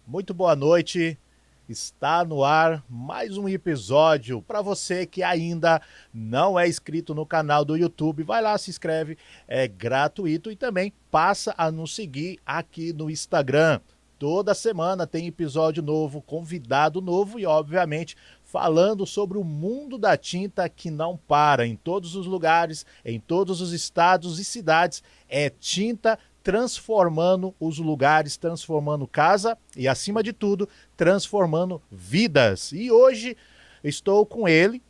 Muito boa noite. Está no ar mais um episódio. Para você que ainda não é inscrito no canal do YouTube, vai lá, se inscreve, é gratuito e também passa a nos seguir aqui no Instagram. Toda semana tem episódio novo, convidado novo e, obviamente, falando sobre o mundo da tinta que não para em todos os lugares, em todos os estados e cidades. É tinta transformando os lugares, transformando casa e, acima de tudo, transformando vidas. E hoje estou com ele,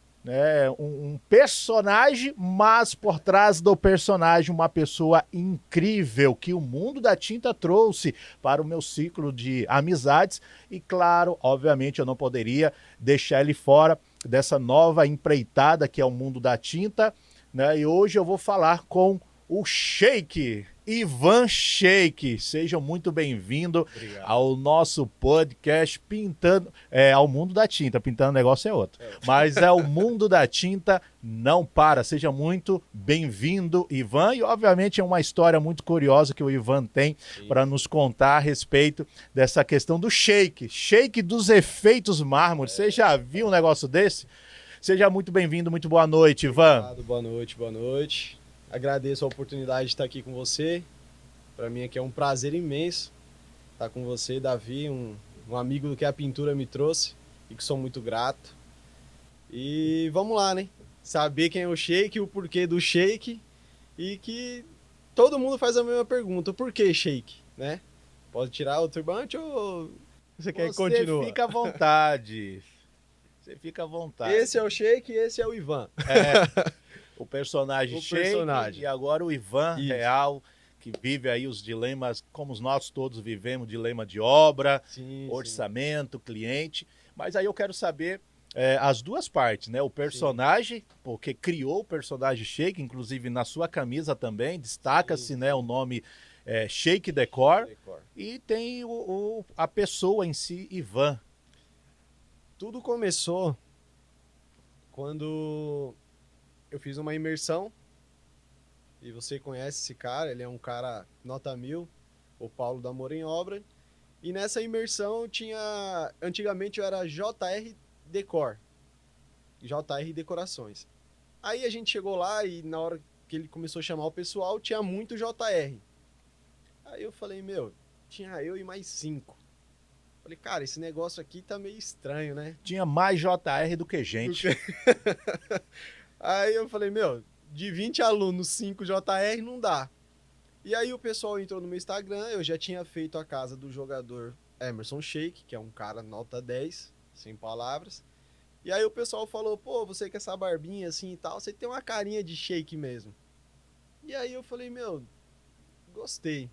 um personagem, mas por trás do personagem uma pessoa incrível que o mundo da tinta trouxe para o meu ciclo de amizades e, claro, obviamente eu não poderia deixar ele fora dessa nova empreitada que é o mundo da tinta, né? E hoje eu vou falar com o Sheik, Ivan Sheik. Seja muito bem-vindo ao nosso podcast Pintando, ao Mundo da Tinta. Pintando negócio é outro. Mas é o Mundo da Tinta não para. Seja muito bem-vindo, Ivan. E, obviamente, é uma história muito curiosa que o Ivan tem para nos contar a respeito dessa questão do Sheik. Sheik dos efeitos mármore. Você já viu um negócio desse? Seja muito bem-vindo, muito boa noite, Ivan. Obrigado, boa noite, boa noite. Agradeço a oportunidade de estar aqui com você. Para mim aqui é um prazer imenso estar com você, Davi, um amigo do que a pintura me trouxe e que sou muito grato. E vamos lá, né? Saber quem é o Sheik, o porquê do Sheik e que todo mundo faz a mesma pergunta, por que Sheik, né? Pode tirar o turbante ou você quer que continue? Você fica à vontade. Você fica à vontade. Esse é o Sheik e esse é o Ivan. O personagem Sheik e agora o Ivan real, que vive aí os dilemas, como nós todos vivemos, dilema de obra, orçamento, cliente. Mas aí eu quero saber as duas partes, né? O personagem, porque criou o personagem Sheik, inclusive na sua camisa também, destaca-se, né, o nome Sheik Decor. E tem a pessoa em si, Ivan. Tudo começou quando eu fiz uma imersão, e você conhece esse cara, ele é um cara nota 1000, o Paulo do Amor em Obra, e nessa imersão antigamente eu era JR Decor, JR Decorações. Aí a gente chegou lá e na hora que ele começou a chamar o pessoal, tinha muito JR. Aí eu falei, tinha eu e mais 5. Falei, cara, esse negócio aqui tá meio estranho, né? Tinha mais JR do que gente. Aí eu falei, de 20 alunos, 5 JR não dá. E aí o pessoal entrou no meu Instagram, eu já tinha feito a casa do jogador Emerson Sheik, que é um cara nota 10, sem palavras. E aí o pessoal falou, pô, você com essa barbinha assim e tal, você tem uma carinha de Sheik mesmo. E aí eu falei, gostei.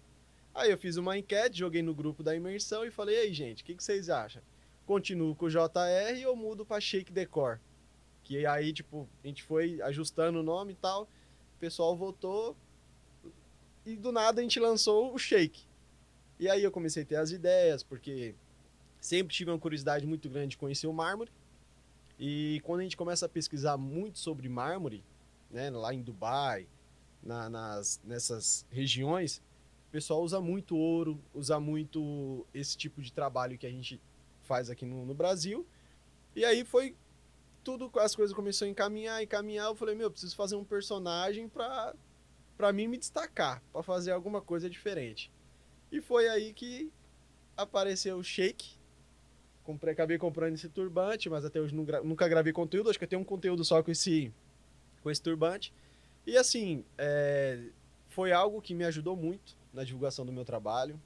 Aí eu fiz uma enquete, joguei no grupo da imersão e falei, ei gente, o que vocês acham? Continuo com o JR ou mudo pra Sheik Decor? Que aí, a gente foi ajustando o nome e tal, o pessoal votou e do nada a gente lançou o Sheik. E aí eu comecei a ter as ideias, porque sempre tive uma curiosidade muito grande de conhecer o mármore. E quando a gente começa a pesquisar muito sobre mármore, né, lá em Dubai, nessas regiões, o pessoal usa muito ouro, usa muito esse tipo de trabalho que a gente faz aqui no Brasil. E aí foi tudo, as coisas começaram a encaminhar, eu falei, preciso fazer um personagem pra mim me destacar, pra fazer alguma coisa diferente. E foi aí que apareceu o Sheik, acabei comprando esse turbante, mas até hoje nunca gravei conteúdo, acho que eu tenho um conteúdo só com esse turbante. E assim, foi algo que me ajudou muito na divulgação do meu trabalho.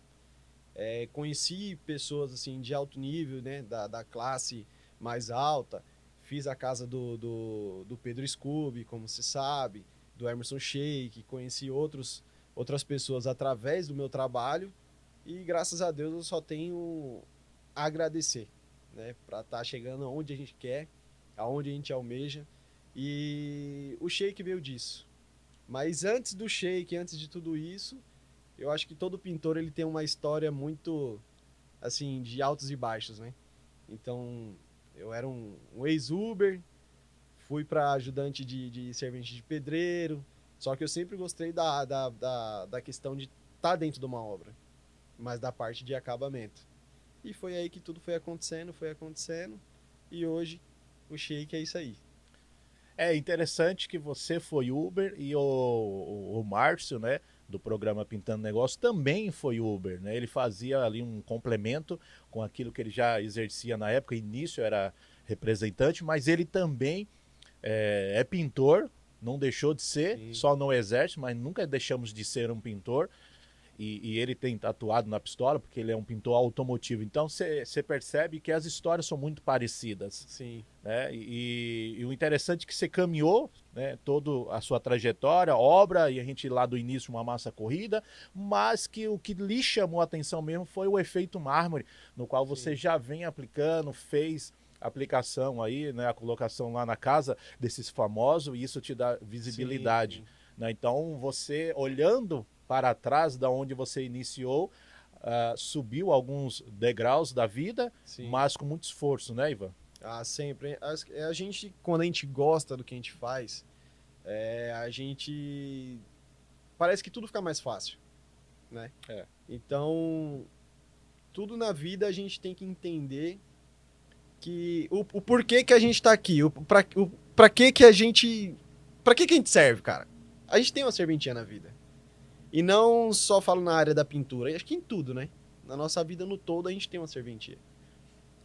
Conheci pessoas assim de alto nível, né, da classe mais alta. Fiz a casa do Pedro Scooby, como se sabe, do Emerson Sheik, conheci outras pessoas através do meu trabalho e graças a Deus eu só tenho a agradecer, né, para estar chegando aonde a gente quer, aonde a gente almeja, e o Sheik veio disso. Mas antes do Sheik, antes de tudo isso, eu acho que todo pintor ele tem uma história muito assim de altos e baixos, né? Então eu era um ex-Uber, fui para ajudante de servente de pedreiro, só que eu sempre gostei da questão de estar dentro de uma obra, mas da parte de acabamento. E foi aí que tudo foi acontecendo. E hoje o Shake é isso aí. É interessante que você foi Uber e o Márcio, né, do programa Pintando Negócio, também foi Uber, né? Ele fazia ali um complemento com aquilo que ele já exercia na época, início era representante, mas ele também é pintor, não deixou de ser, Sim, só não exerce, mas nunca deixamos de ser um pintor. E ele tem tatuado na pistola, porque ele é um pintor automotivo. Então você percebe que as histórias são muito parecidas. sim, Né? E o interessante é que você caminhou, né, toda a sua trajetória, obra, e a gente lá do início uma massa corrida, mas que o que lhe chamou a atenção mesmo foi o efeito mármore, no qual você sim, já vem aplicando, fez aplicação aí, né, a colocação lá na casa desses famosos, e isso te dá sim, visibilidade. sim, Né? Então você olhando para trás da onde você iniciou, subiu alguns degraus da vida, sim. mas com muito esforço, né, Ivan? Ah, sempre. A gente, quando a gente gosta do que a gente faz, a gente. Parece que tudo fica mais fácil, né? É. Então, tudo na vida a gente tem que entender que o porquê que a gente tá aqui, pra que que a gente. Pra que a gente serve, cara? A gente tem uma serventia na vida. E não só falo na área da pintura, acho que em tudo, né? Na nossa vida no todo a gente tem uma serventia.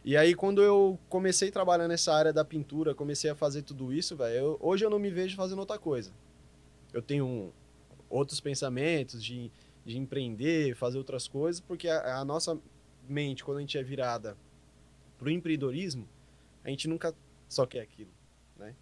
E aí, quando eu comecei a trabalhar nessa área da pintura, comecei a fazer tudo isso, velho, hoje eu não me vejo fazendo outra coisa. Eu tenho outros pensamentos de empreender, fazer outras coisas, porque a nossa mente, quando a gente é virada pro empreendedorismo, a gente nunca só quer aquilo, né?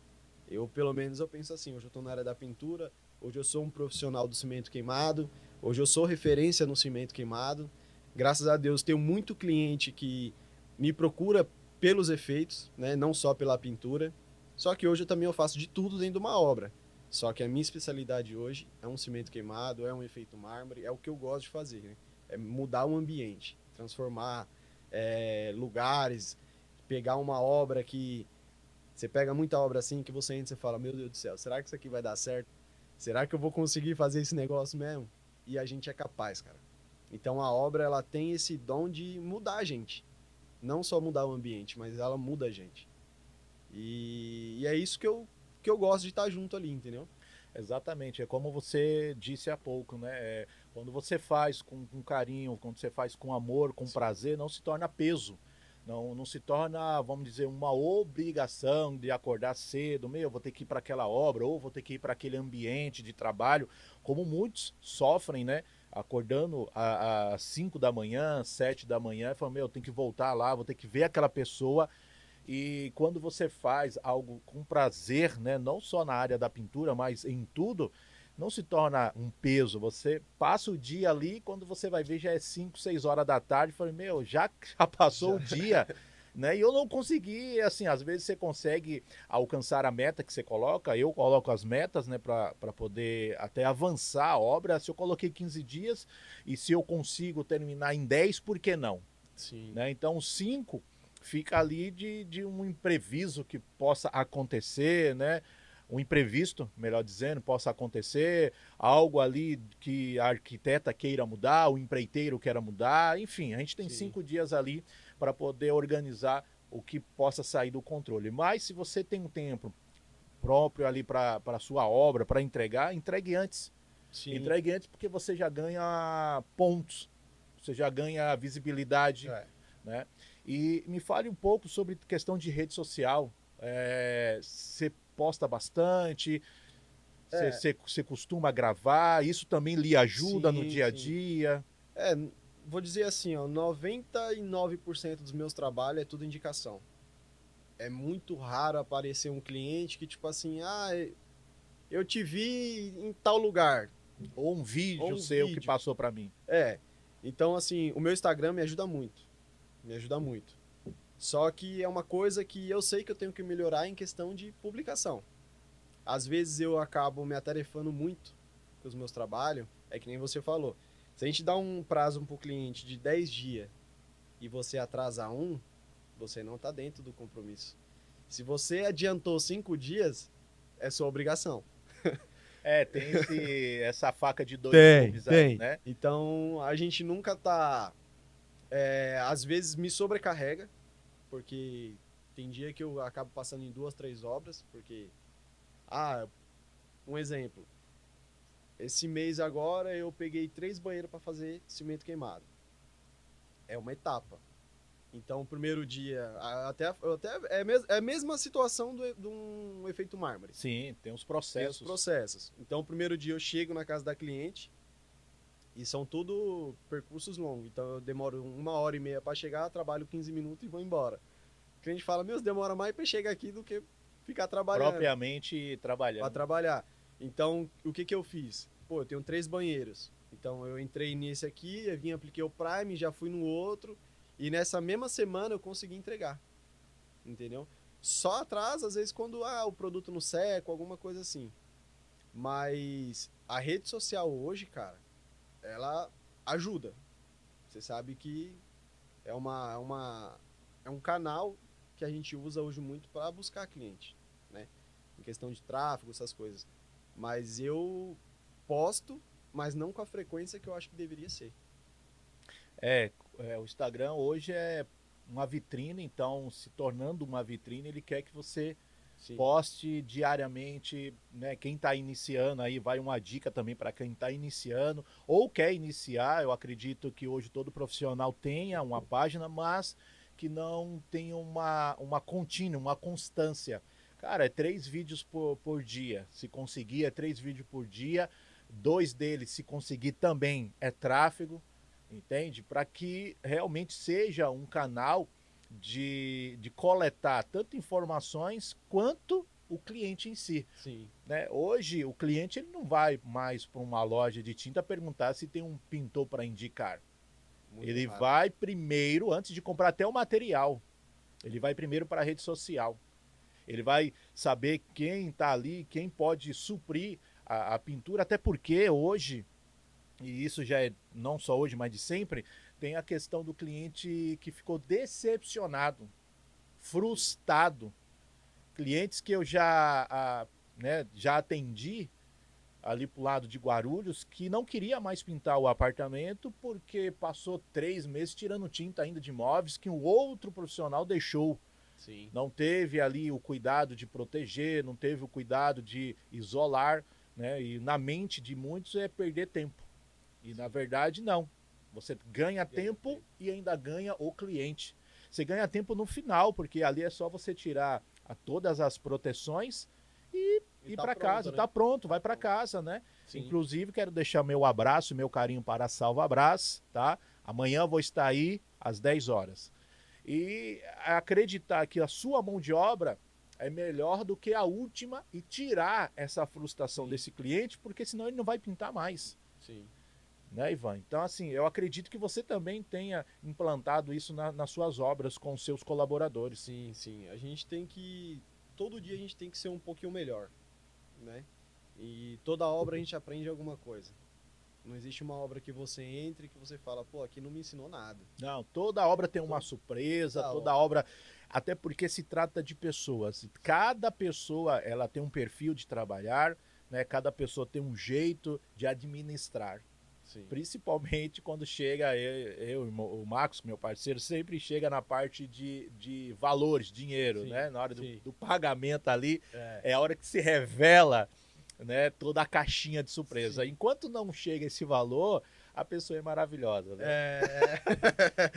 Eu, pelo menos, eu penso assim, hoje eu estou na área da pintura, hoje eu sou um profissional do cimento queimado, hoje eu sou referência no cimento queimado. Graças a Deus, tenho muito cliente que me procura pelos efeitos, né? Não só pela pintura. Só que hoje eu também eu faço de tudo dentro de uma obra. Só que a minha especialidade hoje é um cimento queimado, é um efeito mármore, é o que eu gosto de fazer, né? É mudar o ambiente, transformar lugares, pegar uma obra que você pega muita obra assim que você entra e fala, meu Deus do céu, será que isso aqui vai dar certo? Será que eu vou conseguir fazer esse negócio mesmo? E a gente é capaz, cara. Então a obra ela tem esse dom de mudar a gente. Não só mudar o ambiente, mas ela muda a gente. E é isso que eu gosto de estar junto ali, entendeu? Exatamente, é como você disse há pouco, né? Quando você faz com carinho, quando você faz com amor, com Sim, prazer, não se torna peso. Não se torna, vamos dizer, uma obrigação de acordar cedo, meu, vou ter que ir para aquela obra, ou vou ter que ir para aquele ambiente de trabalho, como muitos sofrem, né? Acordando às 5 da manhã, 7 da manhã, e falam, meu, tem que voltar lá, vou ter que ver aquela pessoa. E quando você faz algo com prazer, né, não só na área da pintura, mas em tudo, não se torna um peso. Você passa o dia ali, quando você vai ver já é 5, 6 horas da tarde, e fala, meu, já passou já. o dia, né? E eu não consegui, assim, às vezes você consegue alcançar a meta que você coloca, eu coloco as metas, né, para poder até avançar a obra. Se eu coloquei 15 dias e se eu consigo terminar em 10, por que não? Sim, Né? Então, 5 fica ali de um imprevisto que possa acontecer, né? Um imprevisto, melhor dizendo, possa acontecer, algo ali que a arquiteta queira mudar, o empreiteiro queira mudar, enfim, a gente tem sim, 5 dias ali para poder organizar o que possa sair do controle. Mas se você tem um tempo próprio ali para a sua obra, para entregar, entregue antes. sim. Entregue antes porque você já ganha pontos, você já ganha visibilidade, É. né? E me fale um pouco sobre questão de rede social. Você posta bastante, É, você costuma gravar, isso também lhe ajuda no sim, dia a sim. dia? É, vou dizer assim, ó, 99% dos meus trabalhos é tudo indicação. É muito raro aparecer um cliente que, tipo assim, eu te vi em tal lugar, Ou um ou vídeo um seu que vídeo. passou para mim? É. Então, assim, o meu Instagram me ajuda muito. Me ajuda muito. Só que é uma coisa que eu sei que eu tenho que melhorar em questão de publicação. Às vezes eu acabo me atarefando muito com os meus trabalhos, é que nem você falou. Se a gente dá um prazo para o cliente de 10 dias e você atrasa um, você não está dentro do compromisso. Se você adiantou 5 dias, é sua obrigação. Tem essa faca de dois Tem, gumes aí, tem. né? Então a gente nunca tá. Às vezes me sobrecarrega, porque tem dia que eu acabo passando em 2, 3 obras, porque, um exemplo, esse mês agora eu peguei 3 banheiros para fazer cimento queimado. É uma etapa. Então, o primeiro dia, é a mesma situação de um efeito mármore. Sim, tem os Tem processos. os processos. Então, o primeiro dia eu chego na casa da cliente e são tudo percursos longos. Então, eu demoro 1h30 para chegar, trabalho 15 minutos e vou embora. O cliente fala, meu, demora mais para chegar aqui do que ficar trabalhando. Propriamente trabalhando. Para trabalhar. Então, o que eu fiz? Pô, eu tenho 3 banheiros. Então, eu entrei nesse aqui, eu vim, apliquei o Prime, já fui no outro. E nessa mesma semana eu consegui entregar. Entendeu? Só atrasa, às vezes, quando o produto não seca, alguma coisa assim. Mas a rede social hoje, cara, ela ajuda. Você sabe que é um canal que a gente usa hoje muito para buscar cliente, né? Em questão de tráfego, essas coisas. Mas eu posto, mas não com a frequência que eu acho que deveria ser. O Instagram hoje é uma vitrine, então se tornando uma vitrine, ele quer que você Sim. poste diariamente, né? Quem está iniciando aí, vai uma dica também para quem está iniciando ou quer iniciar. Eu acredito que hoje todo profissional tenha uma página, mas que não tenha uma contínua, uma constância. Cara, é 3 vídeos por dia. Se conseguir, é 3 vídeos por dia. 2 deles, se conseguir, também é tráfego. Entende? Para que realmente seja um canal de coletar tanto informações quanto o cliente em si. Sim. Né? Hoje, o cliente ele não vai mais para uma loja de tinta perguntar se tem um pintor para indicar. Muito Ele raro. vai primeiro, antes de comprar até o material, ele vai primeiro para a rede social. Ele vai saber quem está ali, quem pode suprir a pintura, até porque hoje, e isso já é não só hoje, mas de sempre, tem a questão do cliente que ficou decepcionado, frustrado. Clientes que eu já atendi ali pro lado de Guarulhos, que não queria mais pintar o apartamento porque passou 3 meses tirando tinta ainda de móveis que um outro profissional deixou. Sim. Não teve ali o cuidado de proteger, não teve o cuidado de isolar, né? E na mente de muitos é perder tempo. E na verdade não. Você ganha tempo e ainda ganha o cliente. Você ganha tempo no final, porque ali é só você tirar todas as proteções e ir tá para pronto, casa. né? Tá pronto, vai Tá para pronto. casa, né? Sim. Inclusive, quero deixar meu abraço, meu carinho para a Salva Brás, tá? Amanhã vou estar aí às 10 horas. E acreditar que a sua mão de obra é melhor do que a última e tirar essa frustração Sim. desse cliente, porque senão ele não vai pintar mais. Sim. Né, Ivan? Então, assim, eu acredito que você também tenha implantado isso nas suas obras com os seus colaboradores. Sim, sim. A gente tem que. Todo dia a gente tem que ser um pouquinho melhor, né? E toda obra a gente aprende alguma coisa. Não existe uma obra que você entre e que você fala, pô, aqui não me ensinou nada. Não, toda obra tem uma surpresa, toda obra, até porque se trata de pessoas. Cada pessoa, ela tem um perfil de trabalhar, né? Cada pessoa tem um jeito de administrar. Sim. Principalmente quando chega o Marcos, meu parceiro, sempre chega na parte de valores, dinheiro, Sim, né? Na hora sim. do pagamento ali, é a hora que se revela, né, toda a caixinha de surpresa. Sim. Enquanto não chega esse valor, a pessoa é maravilhosa, né?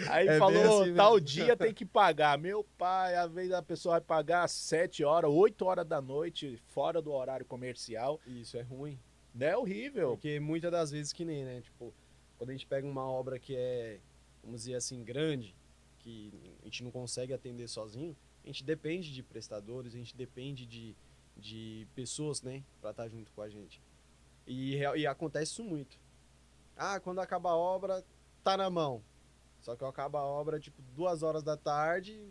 Aí É bem falou, assim tal mesmo. dia tem que pagar. Meu pai, às vezes a pessoa vai pagar às 7 horas, 8 horas da noite, fora do horário comercial. Isso é ruim. Né? É horrível. Porque muitas das vezes que nem, né? Tipo, quando a gente pega uma obra que é, vamos dizer assim, grande, que a gente não consegue atender sozinho, a gente depende de prestadores, a gente depende de pessoas, né? Pra estar junto com a gente. E acontece isso muito. Quando acaba a obra, tá na mão. Só que acaba a obra, tipo, 2 horas da tarde,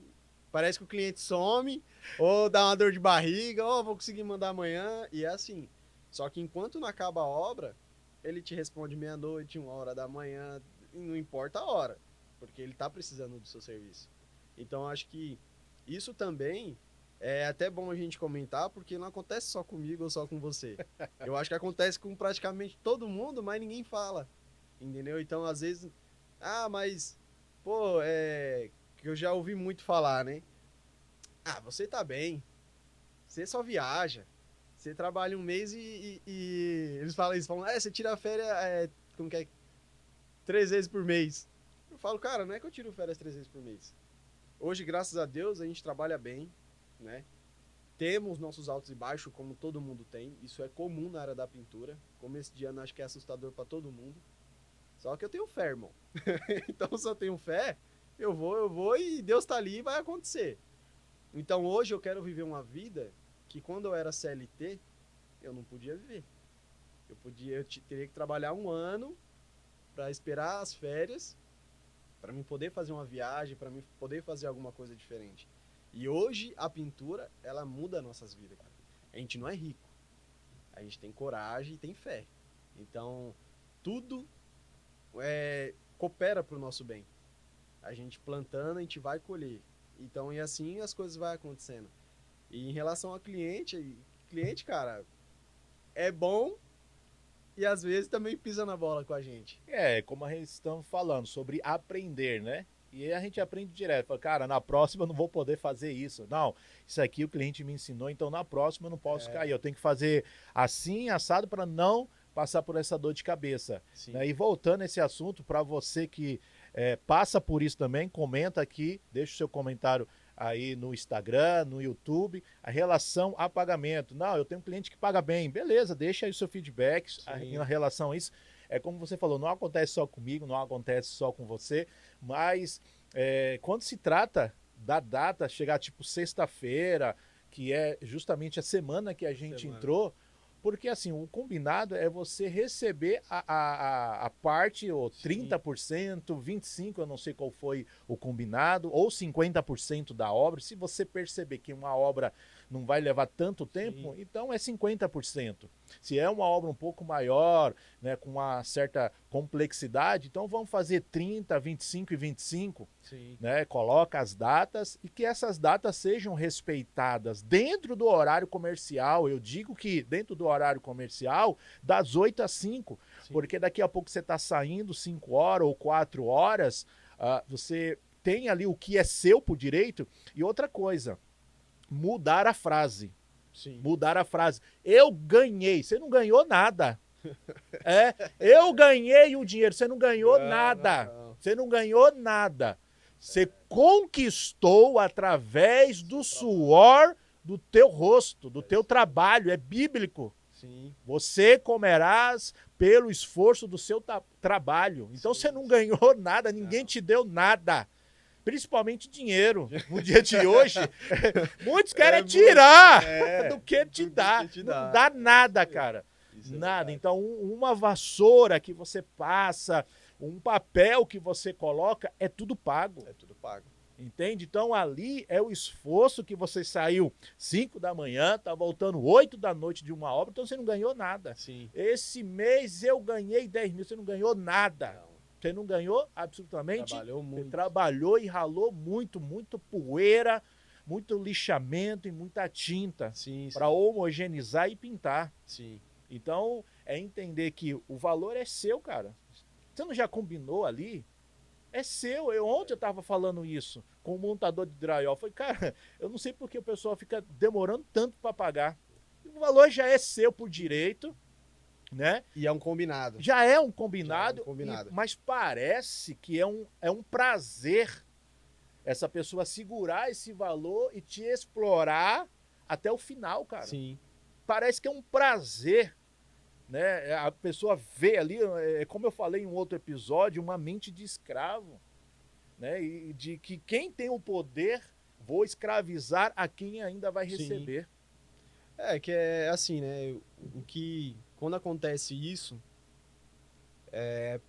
parece que o cliente some, ou dá uma dor de barriga, ou vou conseguir mandar amanhã, e é assim. Só que enquanto não acaba a obra, ele te responde meia-noite, 1h da manhã, e não importa a hora, porque ele tá precisando do seu serviço. Então, acho que isso também é até bom a gente comentar, porque não acontece só comigo ou só com você. Eu acho que acontece com praticamente todo mundo, mas ninguém fala, entendeu? Então, às vezes, mas Pô, que eu já ouvi muito falar, né? Ah, você tá bem. Você só viaja. Você trabalha um mês e eles falam, você tira férias, como que é? 3 vezes por mês. Eu falo, cara, não é que eu tiro férias 3 vezes por mês. Hoje, graças a Deus, a gente trabalha bem, né? Temos nossos altos e baixos, como todo mundo tem. Isso é comum na área da pintura. Começo de ano acho que é assustador para todo mundo. Só que eu tenho fé, irmão. Então, se eu tenho fé, eu vou e Deus tá ali e vai acontecer. Então, hoje eu quero viver uma vida que quando eu era CLT, eu não podia viver. Teria que trabalhar um ano para esperar as férias, para mim poder fazer uma viagem, para mim poder fazer alguma coisa diferente. E hoje a pintura, ela muda nossas vidas, cara. A gente não é rico. A gente tem coragem e tem fé. Então, tudo coopera pro nosso bem. A gente plantando, a gente vai colher. Então, e assim as coisas vão acontecendo. E em relação ao cliente, cara, é bom e às vezes também pisa na bola com a gente. Como a gente estamos falando, sobre aprender, né? E a gente aprende direto. Fala, cara, na próxima eu não vou poder fazer isso. Não, isso aqui o cliente me ensinou, então na próxima eu não posso cair. Eu tenho que fazer assim, assado, para não passar por essa dor de cabeça. Né? E voltando a esse assunto, para você que passa por isso também, comenta aqui, deixa o seu comentário aí no Instagram, no YouTube, a relação a pagamento. Não, eu tenho um cliente que paga bem. Beleza, deixa aí o seu feedback em relação a isso. É como você falou, não acontece só comigo, não acontece só com você, mas quando se trata da data, chegar tipo sexta-feira, que é justamente a semana que a gente entrou, porque assim, o combinado é você receber a parte, ou 30%, 25%, eu não sei qual foi o combinado, ou 50% da obra. Se você perceber que uma obra não vai levar tanto tempo, então é 50%. Se é uma obra um pouco maior, né, com uma certa complexidade, então vamos fazer 30, 25 e 25, né? Coloca as datas e que essas datas sejam respeitadas dentro do horário comercial. Eu digo que dentro do horário comercial, das 8 às 5, porque daqui a pouco você está saindo 5 horas ou 4 horas, você tem ali o que é seu por direito. E outra coisa, mudar a frase. Mudar a frase. Eu ganhei. Você não ganhou nada. Eu ganhei o dinheiro. Você não ganhou nada. Você não ganhou nada. Você conquistou através do suor do teu rosto, do teu trabalho. É bíblico. Você comerás pelo esforço do seu trabalho. Então você não ganhou nada, ninguém te deu nada. Principalmente dinheiro. No dia de hoje, muitos querem tirar do que te dar. Não dá nada, cara. Nada. Então, uma vassoura que você passa, um papel que você coloca, é tudo pago. É tudo pago. Entende? Então, ali é o esforço que você saiu 5 da manhã, tá voltando 8 da noite de uma obra, então você não ganhou nada. Esse mês eu ganhei 10 mil, você não ganhou nada. Não. Você não ganhou absolutamente. Trabalhou muito. Você trabalhou e ralou muito, muito poeira, muito lixamento e muita tinta para homogeneizar e pintar. Então, é entender que o valor é seu, cara. Você não já combinou ali? É seu. Ontem eu tava falando isso com o montador de drywall. Eu falei, cara, eu não sei por que o pessoal fica demorando tanto para pagar. O valor já é seu por direito. Né? E é um combinado. Já é um combinado, mas parece que é um prazer essa pessoa segurar esse valor e te explorar até o final, cara. Parece que é um prazer, né? A pessoa vê ali, como eu falei em um outro episódio, uma mente de escravo, né? E de que quem tem o poder, vou escravizar a quem ainda vai receber. Que é assim, né? Quando acontece isso,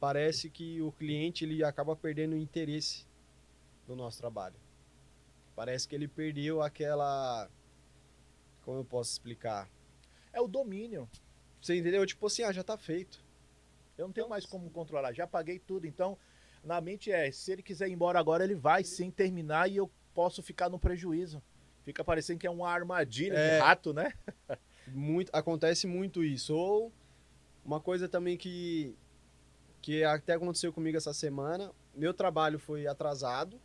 parece que o cliente ele acaba perdendo o interesse no nosso trabalho. Parece que ele perdeu aquela... Como eu posso explicar? É o domínio. Você entendeu? Tipo assim, já tá feito. Eu não tenho mais como controlar, já paguei tudo. Então, na mente se ele quiser ir embora agora, ele vai sem terminar e eu posso ficar no prejuízo. Fica parecendo que é uma armadilha de rato, né? Acontece muito isso. Ou uma coisa também que até aconteceu comigo essa semana, meu trabalho foi atrasado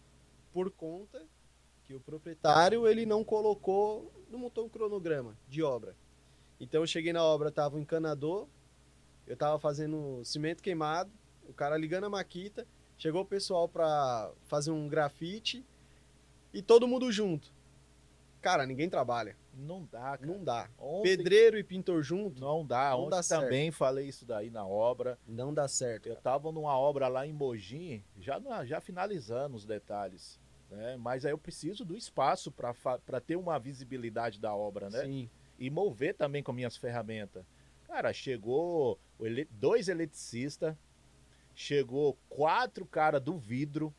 por conta que o proprietário, ele não montou um cronograma de obra. Então eu cheguei na obra, tava o encanador, eu tava fazendo cimento queimado, o cara ligando a maquita, chegou o pessoal para fazer um grafite e todo mundo junto. Cara, ninguém trabalha. Não dá, cara. Não dá. Ontem, Pedreiro e pintor junto, não dá. não dá Ontem certo. também falei isso daí na obra. Não dá certo. Eu tava numa obra lá em Mogi, já finalizando os detalhes, né? Mas aí eu preciso do espaço para ter uma visibilidade da obra, né? Sim. E mover também com minhas ferramentas. Cara, chegou 2 eletricistas, chegou 4 caras do vidro,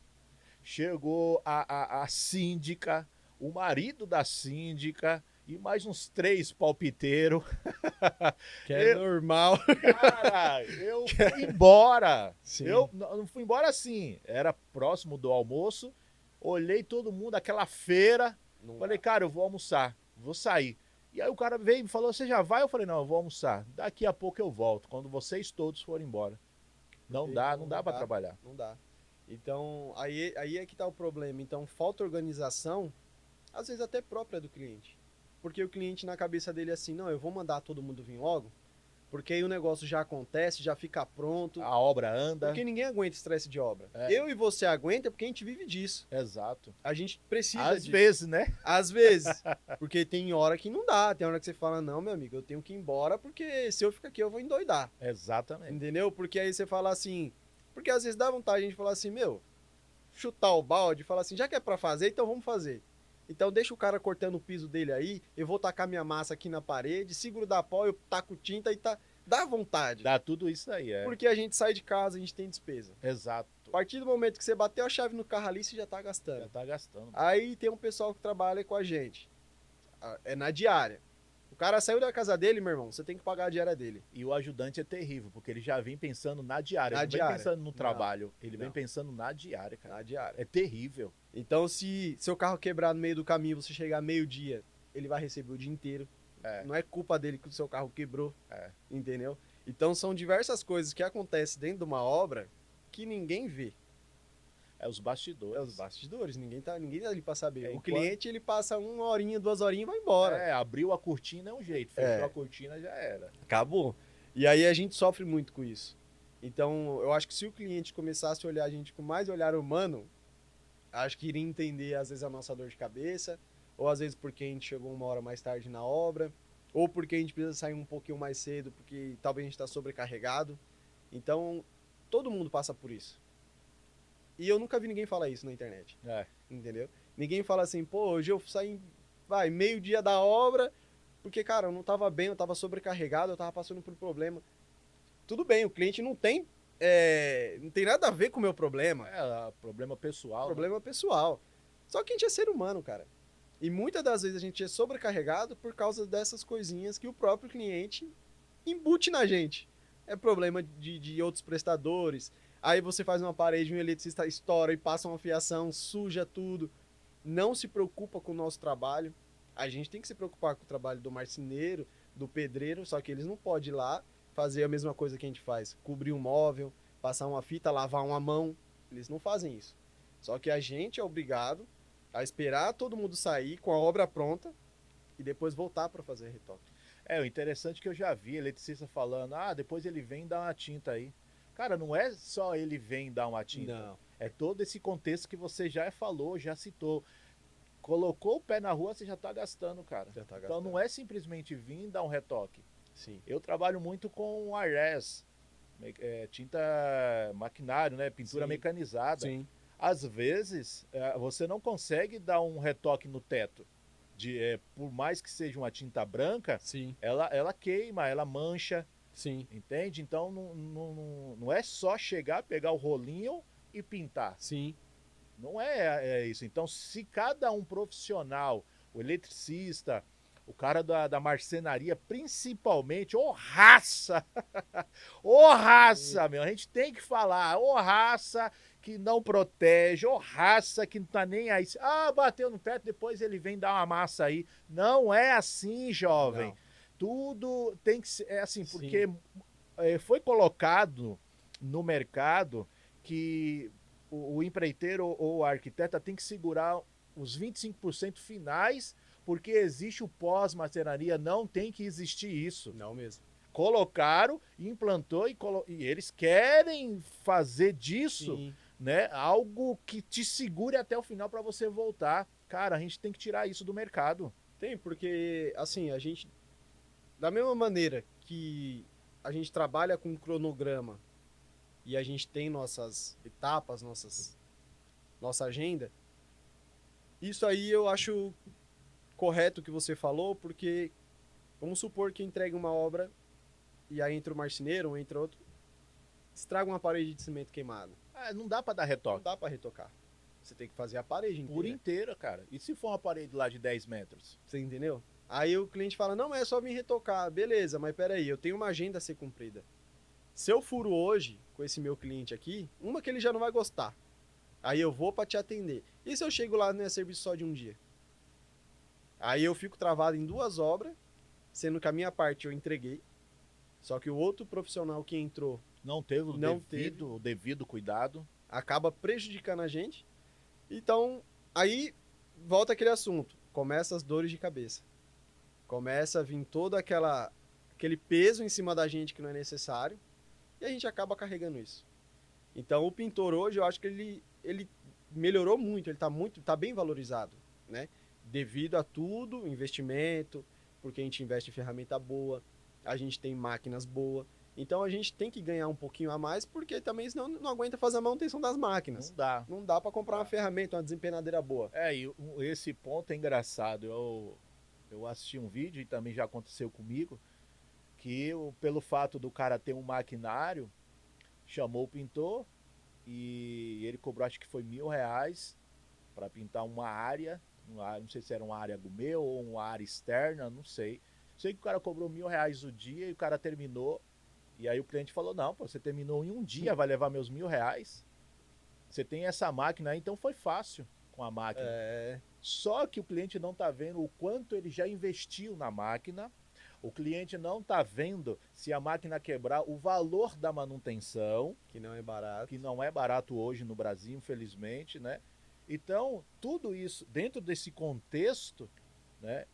chegou a síndica, o marido da síndica e mais uns 3 palpiteiros. Que é Eu- normal. Cara, eu fui embora. Sim. Eu não fui embora assim. Era próximo do almoço. Olhei todo mundo, aquela feira. Não Falei, dá. cara, eu vou almoçar, vou sair. E aí o cara veio e me falou, você já vai? Eu falei, não, eu vou almoçar. Daqui a pouco eu volto, quando vocês todos forem embora. Não dá para trabalhar. Não dá. Então, aí é que tá o problema. Então, falta organização, às vezes até própria do cliente. Porque o cliente na cabeça dele é assim, não, eu vou mandar todo mundo vir logo, porque aí o negócio já acontece, já fica pronto. A obra anda. Porque ninguém aguenta estresse de obra. É. Eu e você aguenta porque a gente vive disso. Exato. A gente precisa Às disso. vezes, né? Às vezes. Porque tem hora que não dá. Tem hora que você fala, não, meu amigo, eu tenho que ir embora porque se eu ficar aqui eu vou endoidar. Exatamente. Entendeu? Porque aí você fala assim... Porque às vezes dá vontade de a gente falar assim, meu, chutar o balde e falar assim, já que é pra fazer, então vamos fazer. Então deixa o cara cortando o piso dele aí, eu vou tacar minha massa aqui na parede, seguro da pó, eu taco tinta e tá... Dá vontade. Dá tudo isso aí, é. Porque a gente sai de casa, a gente tem despesa. Exato. A partir do momento que você bateu a chave no carro ali, você já tá gastando. Já tá gastando. Aí tem um pessoal que trabalha com a gente. É na diária. O cara saiu da casa dele, meu irmão, você tem que pagar a diária dele. E o ajudante é terrível, porque ele já vem pensando na diária. Na Ele não vem diária. pensando no Não, trabalho. Ele vem não. pensando na diária, cara. Na diária. É terrível. Então, se seu carro quebrar no meio do caminho, você chegar meio-dia, ele vai receber o dia inteiro. É. Não é culpa dele que o seu carro quebrou. É. Entendeu? Então, são diversas coisas que acontecem dentro de uma obra que ninguém vê. É os bastidores. É os bastidores, ninguém tá ali pra saber. É, o cliente, ele passa 1 horinha, 2 horinhas e vai embora. É, abriu a cortina é um jeito, fechou É. a cortina já era. Acabou. E aí a gente sofre muito com isso. Então, eu acho que se o cliente começasse a olhar a gente com mais olhar humano, acho que iria entender, às vezes, a nossa dor de cabeça, ou às vezes porque a gente chegou 1 hora mais tarde na obra, ou porque a gente precisa sair um pouquinho mais cedo, porque talvez a gente está sobrecarregado. Então, todo mundo passa por isso. E eu nunca vi ninguém falar isso na internet, É. entendeu? Ninguém fala assim, pô, hoje eu saí, meio-dia da obra, porque, cara, eu não tava bem, eu tava sobrecarregado, eu tava passando por um problema. Tudo bem, o cliente não tem nada a ver com o meu problema. É, problema pessoal. Problema pessoal. Só que a gente é ser humano, cara. E muitas das vezes a gente é sobrecarregado por causa dessas coisinhas que o próprio cliente embute na gente. É problema de outros prestadores. Aí você faz uma parede, um eletricista estoura e passa uma fiação, suja tudo. Não se preocupa com o nosso trabalho. A gente tem que se preocupar com o trabalho do marceneiro, do pedreiro, só que eles não podem ir lá fazer a mesma coisa que a gente faz. Cobrir um móvel, passar uma fita, lavar uma mão. Eles não fazem isso. Só que a gente é obrigado a esperar todo mundo sair com a obra pronta e depois voltar para fazer retoque. É, o interessante é que eu já vi eletricista falando, depois ele vem dar uma tinta aí. Cara, não é só ele vem dar uma tinta. Não. É todo esse contexto que você já falou, já citou. Colocou o pé na rua, você já tá gastando, cara. Já tá Então gastando. não é simplesmente vir dar um retoque. Sim. Eu trabalho muito com ARES, tinta maquinário, né? Pintura Sim. mecanizada. Sim. Às vezes, você não consegue dar um retoque no teto. Por mais que seja uma tinta branca, Sim. ela queima, ela mancha, Sim. entende? Então não é só chegar, pegar o rolinho e pintar. Sim. Não é isso. Então, se cada um profissional, o eletricista, o cara da marcenaria, principalmente, ô raça! Ô raça, meu! A gente tem que falar, ô raça que não protege, ô raça que não tá nem aí. Bateu no teto, depois ele vem dar uma massa aí. Não é assim, jovem. Não. Tudo tem que ser assim, Sim. porque foi colocado no mercado que o empreiteiro ou o arquiteto tem que segurar os 25% finais, porque existe o pós-marcenaria, não tem que existir isso. Não mesmo. Colocaram, implantou e eles querem fazer disso, Sim. né, algo que te segure até o final para você voltar. Cara, a gente tem que tirar isso do mercado. Tem, porque, assim, a gente, da mesma maneira que a gente trabalha com cronograma e a gente tem nossas etapas, nossa agenda, isso aí eu acho correto o que você falou, porque vamos supor que entregue uma obra e aí entra o marceneiro ou entra outro, estraga uma parede de cimento queimado. Não dá para dar Não retoque. dá para retocar. Você tem que fazer a parede inteira. Por inteira, cara. E se for uma parede lá de 10 metros? Você entendeu? Aí o cliente fala, não, mas é só vir retocar. Beleza, mas peraí, eu tenho uma agenda a ser cumprida. Se eu furo hoje com esse meu cliente aqui, uma que ele já não vai gostar. Aí eu vou para te atender. E se eu chego lá e não é serviço só de um dia? Aí eu fico travado em 2 obras, sendo que a minha parte eu entreguei. Só que o outro profissional que entrou Não teve o Não o devido cuidado. acaba prejudicando a gente. Então, aí volta aquele assunto. Começa as dores de cabeça. Começa a vir todo aquele peso em cima da gente que não é necessário. E a gente acaba carregando isso. Então, o pintor hoje, eu acho que ele melhorou muito. Ele tá bem valorizado, né? Devido a tudo, investimento, porque a gente investe em ferramenta boa, a gente tem máquinas boas. Então, a gente tem que ganhar um pouquinho a mais, porque também senão não aguenta fazer a manutenção das máquinas. Não dá. Não dá para comprar uma ferramenta, uma desempenadeira boa. E esse ponto é engraçado. Eu assisti um vídeo, e também já aconteceu comigo, que pelo fato do cara ter um maquinário, chamou o pintor e ele cobrou, acho que foi R$ 1.000 para pintar uma área, não sei se era uma área gourmet ou uma área externa, não sei. Sei que o cara cobrou R$ 1.000 o dia e o cara terminou. E aí o cliente falou, não, pô, você terminou em um dia, vai levar meus R$ 1.000. Você tem essa máquina aí, então foi fácil com a máquina. Só que o cliente não está vendo o quanto ele já investiu na máquina. O cliente não está vendo, se a máquina quebrar, o valor da manutenção. Que não é barato. Que não é barato hoje no Brasil, infelizmente, né? Então, tudo isso, dentro desse contexto, né,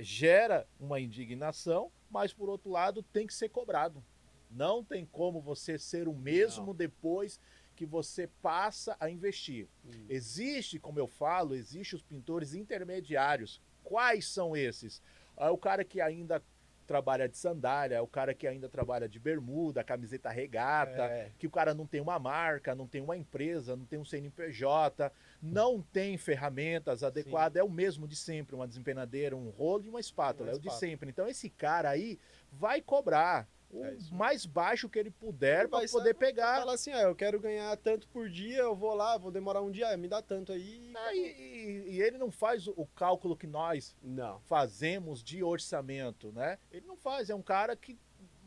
gera uma indignação, mas, por outro lado, tem que ser cobrado. Não tem como você ser o mesmo depois que você passa a investir. Existe, como eu falo, existe os pintores intermediários. Quais são esses? É o cara que ainda trabalha de sandália, é o cara que ainda trabalha de bermuda, camiseta regata, que o cara não tem uma marca, não tem uma empresa, não tem um CNPJ, não tem ferramentas adequadas, é o mesmo de sempre, uma desempenadeira, um rolo e uma espátula, é o de sempre. Então esse cara aí vai cobrar o mais baixo que ele puder para poder pegar. Fala assim, eu quero ganhar tanto por dia, eu vou lá, vou demorar um dia, me dá tanto aí. E ele não faz o cálculo que nós fazemos de orçamento, né? Ele não faz, é um cara que,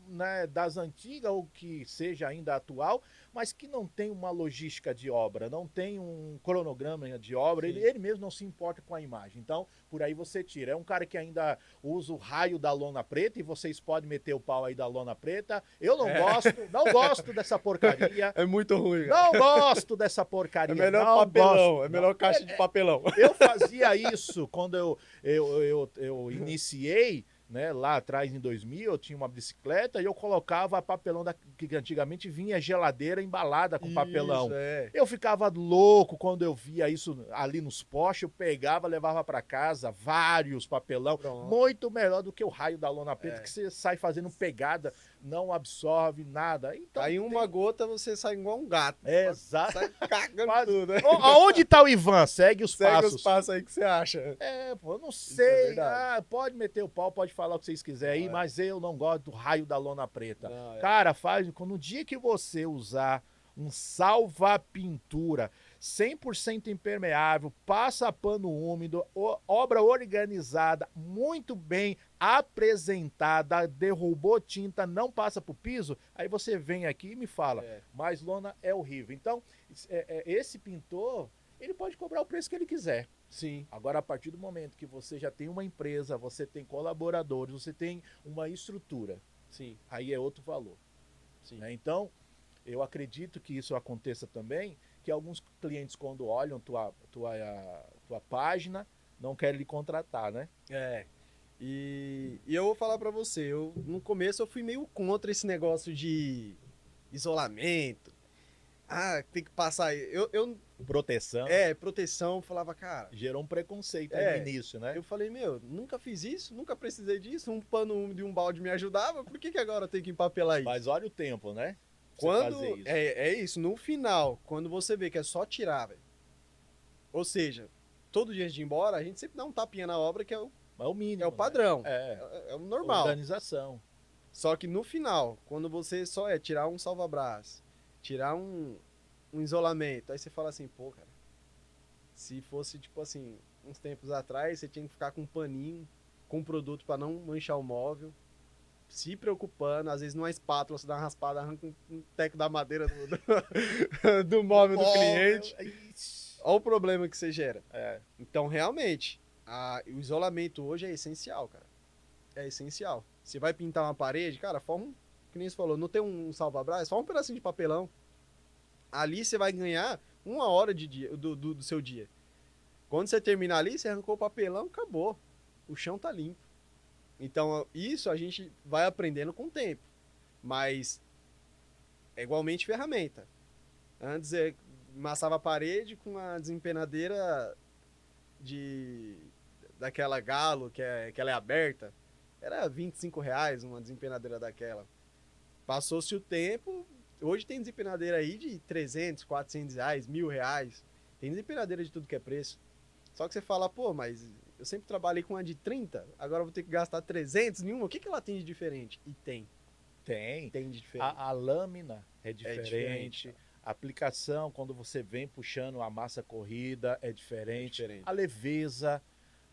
né, das antigas ou que seja ainda atual, mas que não tem uma logística de obra, não tem um cronograma de obra, ele mesmo não se importa com a imagem. Então, por aí você tira. É um cara que ainda usa o raio da lona preta, e vocês podem meter o pau aí da lona preta. Eu não gosto dessa porcaria. É muito ruim. Não gosto dessa porcaria. É melhor papelão, é melhor caixa de papelão. Eu fazia isso quando eu iniciei, né, lá atrás em 2000, eu tinha uma bicicleta e eu colocava papelão que antigamente vinha geladeira embalada com papelão. Eu ficava louco quando eu via isso ali nos postes, eu pegava, levava para casa vários papelão, muito melhor do que o raio da lona preta, que você sai fazendo pegada, não absorve nada. Então, aí uma gota você sai igual um gato. Exato. Sai cagando tudo. Né? Aonde tá o Ivan? Segue os passos. Segue os passos aí que você acha. Pô, eu não sei. Pode meter o pau, pode falar o que vocês quiserem aí, mas eu não gosto do raio da lona preta. Cara, no dia que você usar um salva-pintura 100% impermeável, passa pano úmido, obra organizada, muito bem apresentada, derrubou tinta, não passa pro piso, aí você vem aqui e me fala, mas lona é horrível. Então, esse pintor, ele pode cobrar o preço que ele quiser. Sim. Agora, a partir do momento que você já tem uma empresa, você tem colaboradores, você tem uma estrutura, aí é outro valor. Né? Então, eu acredito que isso aconteça também, porque alguns clientes, quando olham tua página, não querem lhe contratar, né? É. E eu vou falar pra você, no começo eu fui meio contra esse negócio de isolamento. Ah, tem que passar. Proteção. Proteção, falava, cara. Gerou um preconceito aí no início, né? Eu falei, meu, nunca fiz isso, nunca precisei disso. Um pano úmido e um balde me ajudava, por que agora eu tenho que empapelar isso? Mas olha o tempo, né? Quando é isso, no final, quando você vê que é só tirar, velho. Ou seja, todo dia antes de ir embora, a gente sempre dá um tapinha na obra, que é o mínimo. É o padrão. Né? É o normal. Organização. Só que no final, quando você só tirar um salva-brás, tirar um isolamento, aí você fala assim, pô, cara, se fosse, tipo assim, uns tempos atrás, você tinha que ficar com um paninho, com um produto para não manchar o móvel, se preocupando, às vezes numa espátula, você dá uma raspada, arranca um teco da madeira do móvel do cliente. Olha o problema que você gera. Então, realmente, o isolamento hoje é essencial, cara. É essencial. Você vai pintar uma parede, cara, que nem você falou, não tem um salva-brás, só um pedacinho de papelão. Ali você vai ganhar 1 hora do seu dia. Quando você terminar ali, você arrancou o papelão, acabou. O chão tá limpo. Então, isso a gente vai aprendendo com o tempo. Mas é igualmente ferramenta. Antes amassava a parede com a desempenadeira daquela Galo, que ela é aberta. Era R$ 25 uma desempenadeira daquela. Passou-se o tempo, hoje tem desempenadeira aí de R$ 300, R$ 400, R$ 1.000. Tem desempenadeira de tudo que é preço. Só que você fala, pô, mas eu sempre trabalhei com uma de 30, agora eu vou ter que gastar 300 em uma. O que ela tem de diferente? E tem. Tem de diferente. A lâmina é diferente. A aplicação, quando você vem puxando a massa corrida, é diferente. A leveza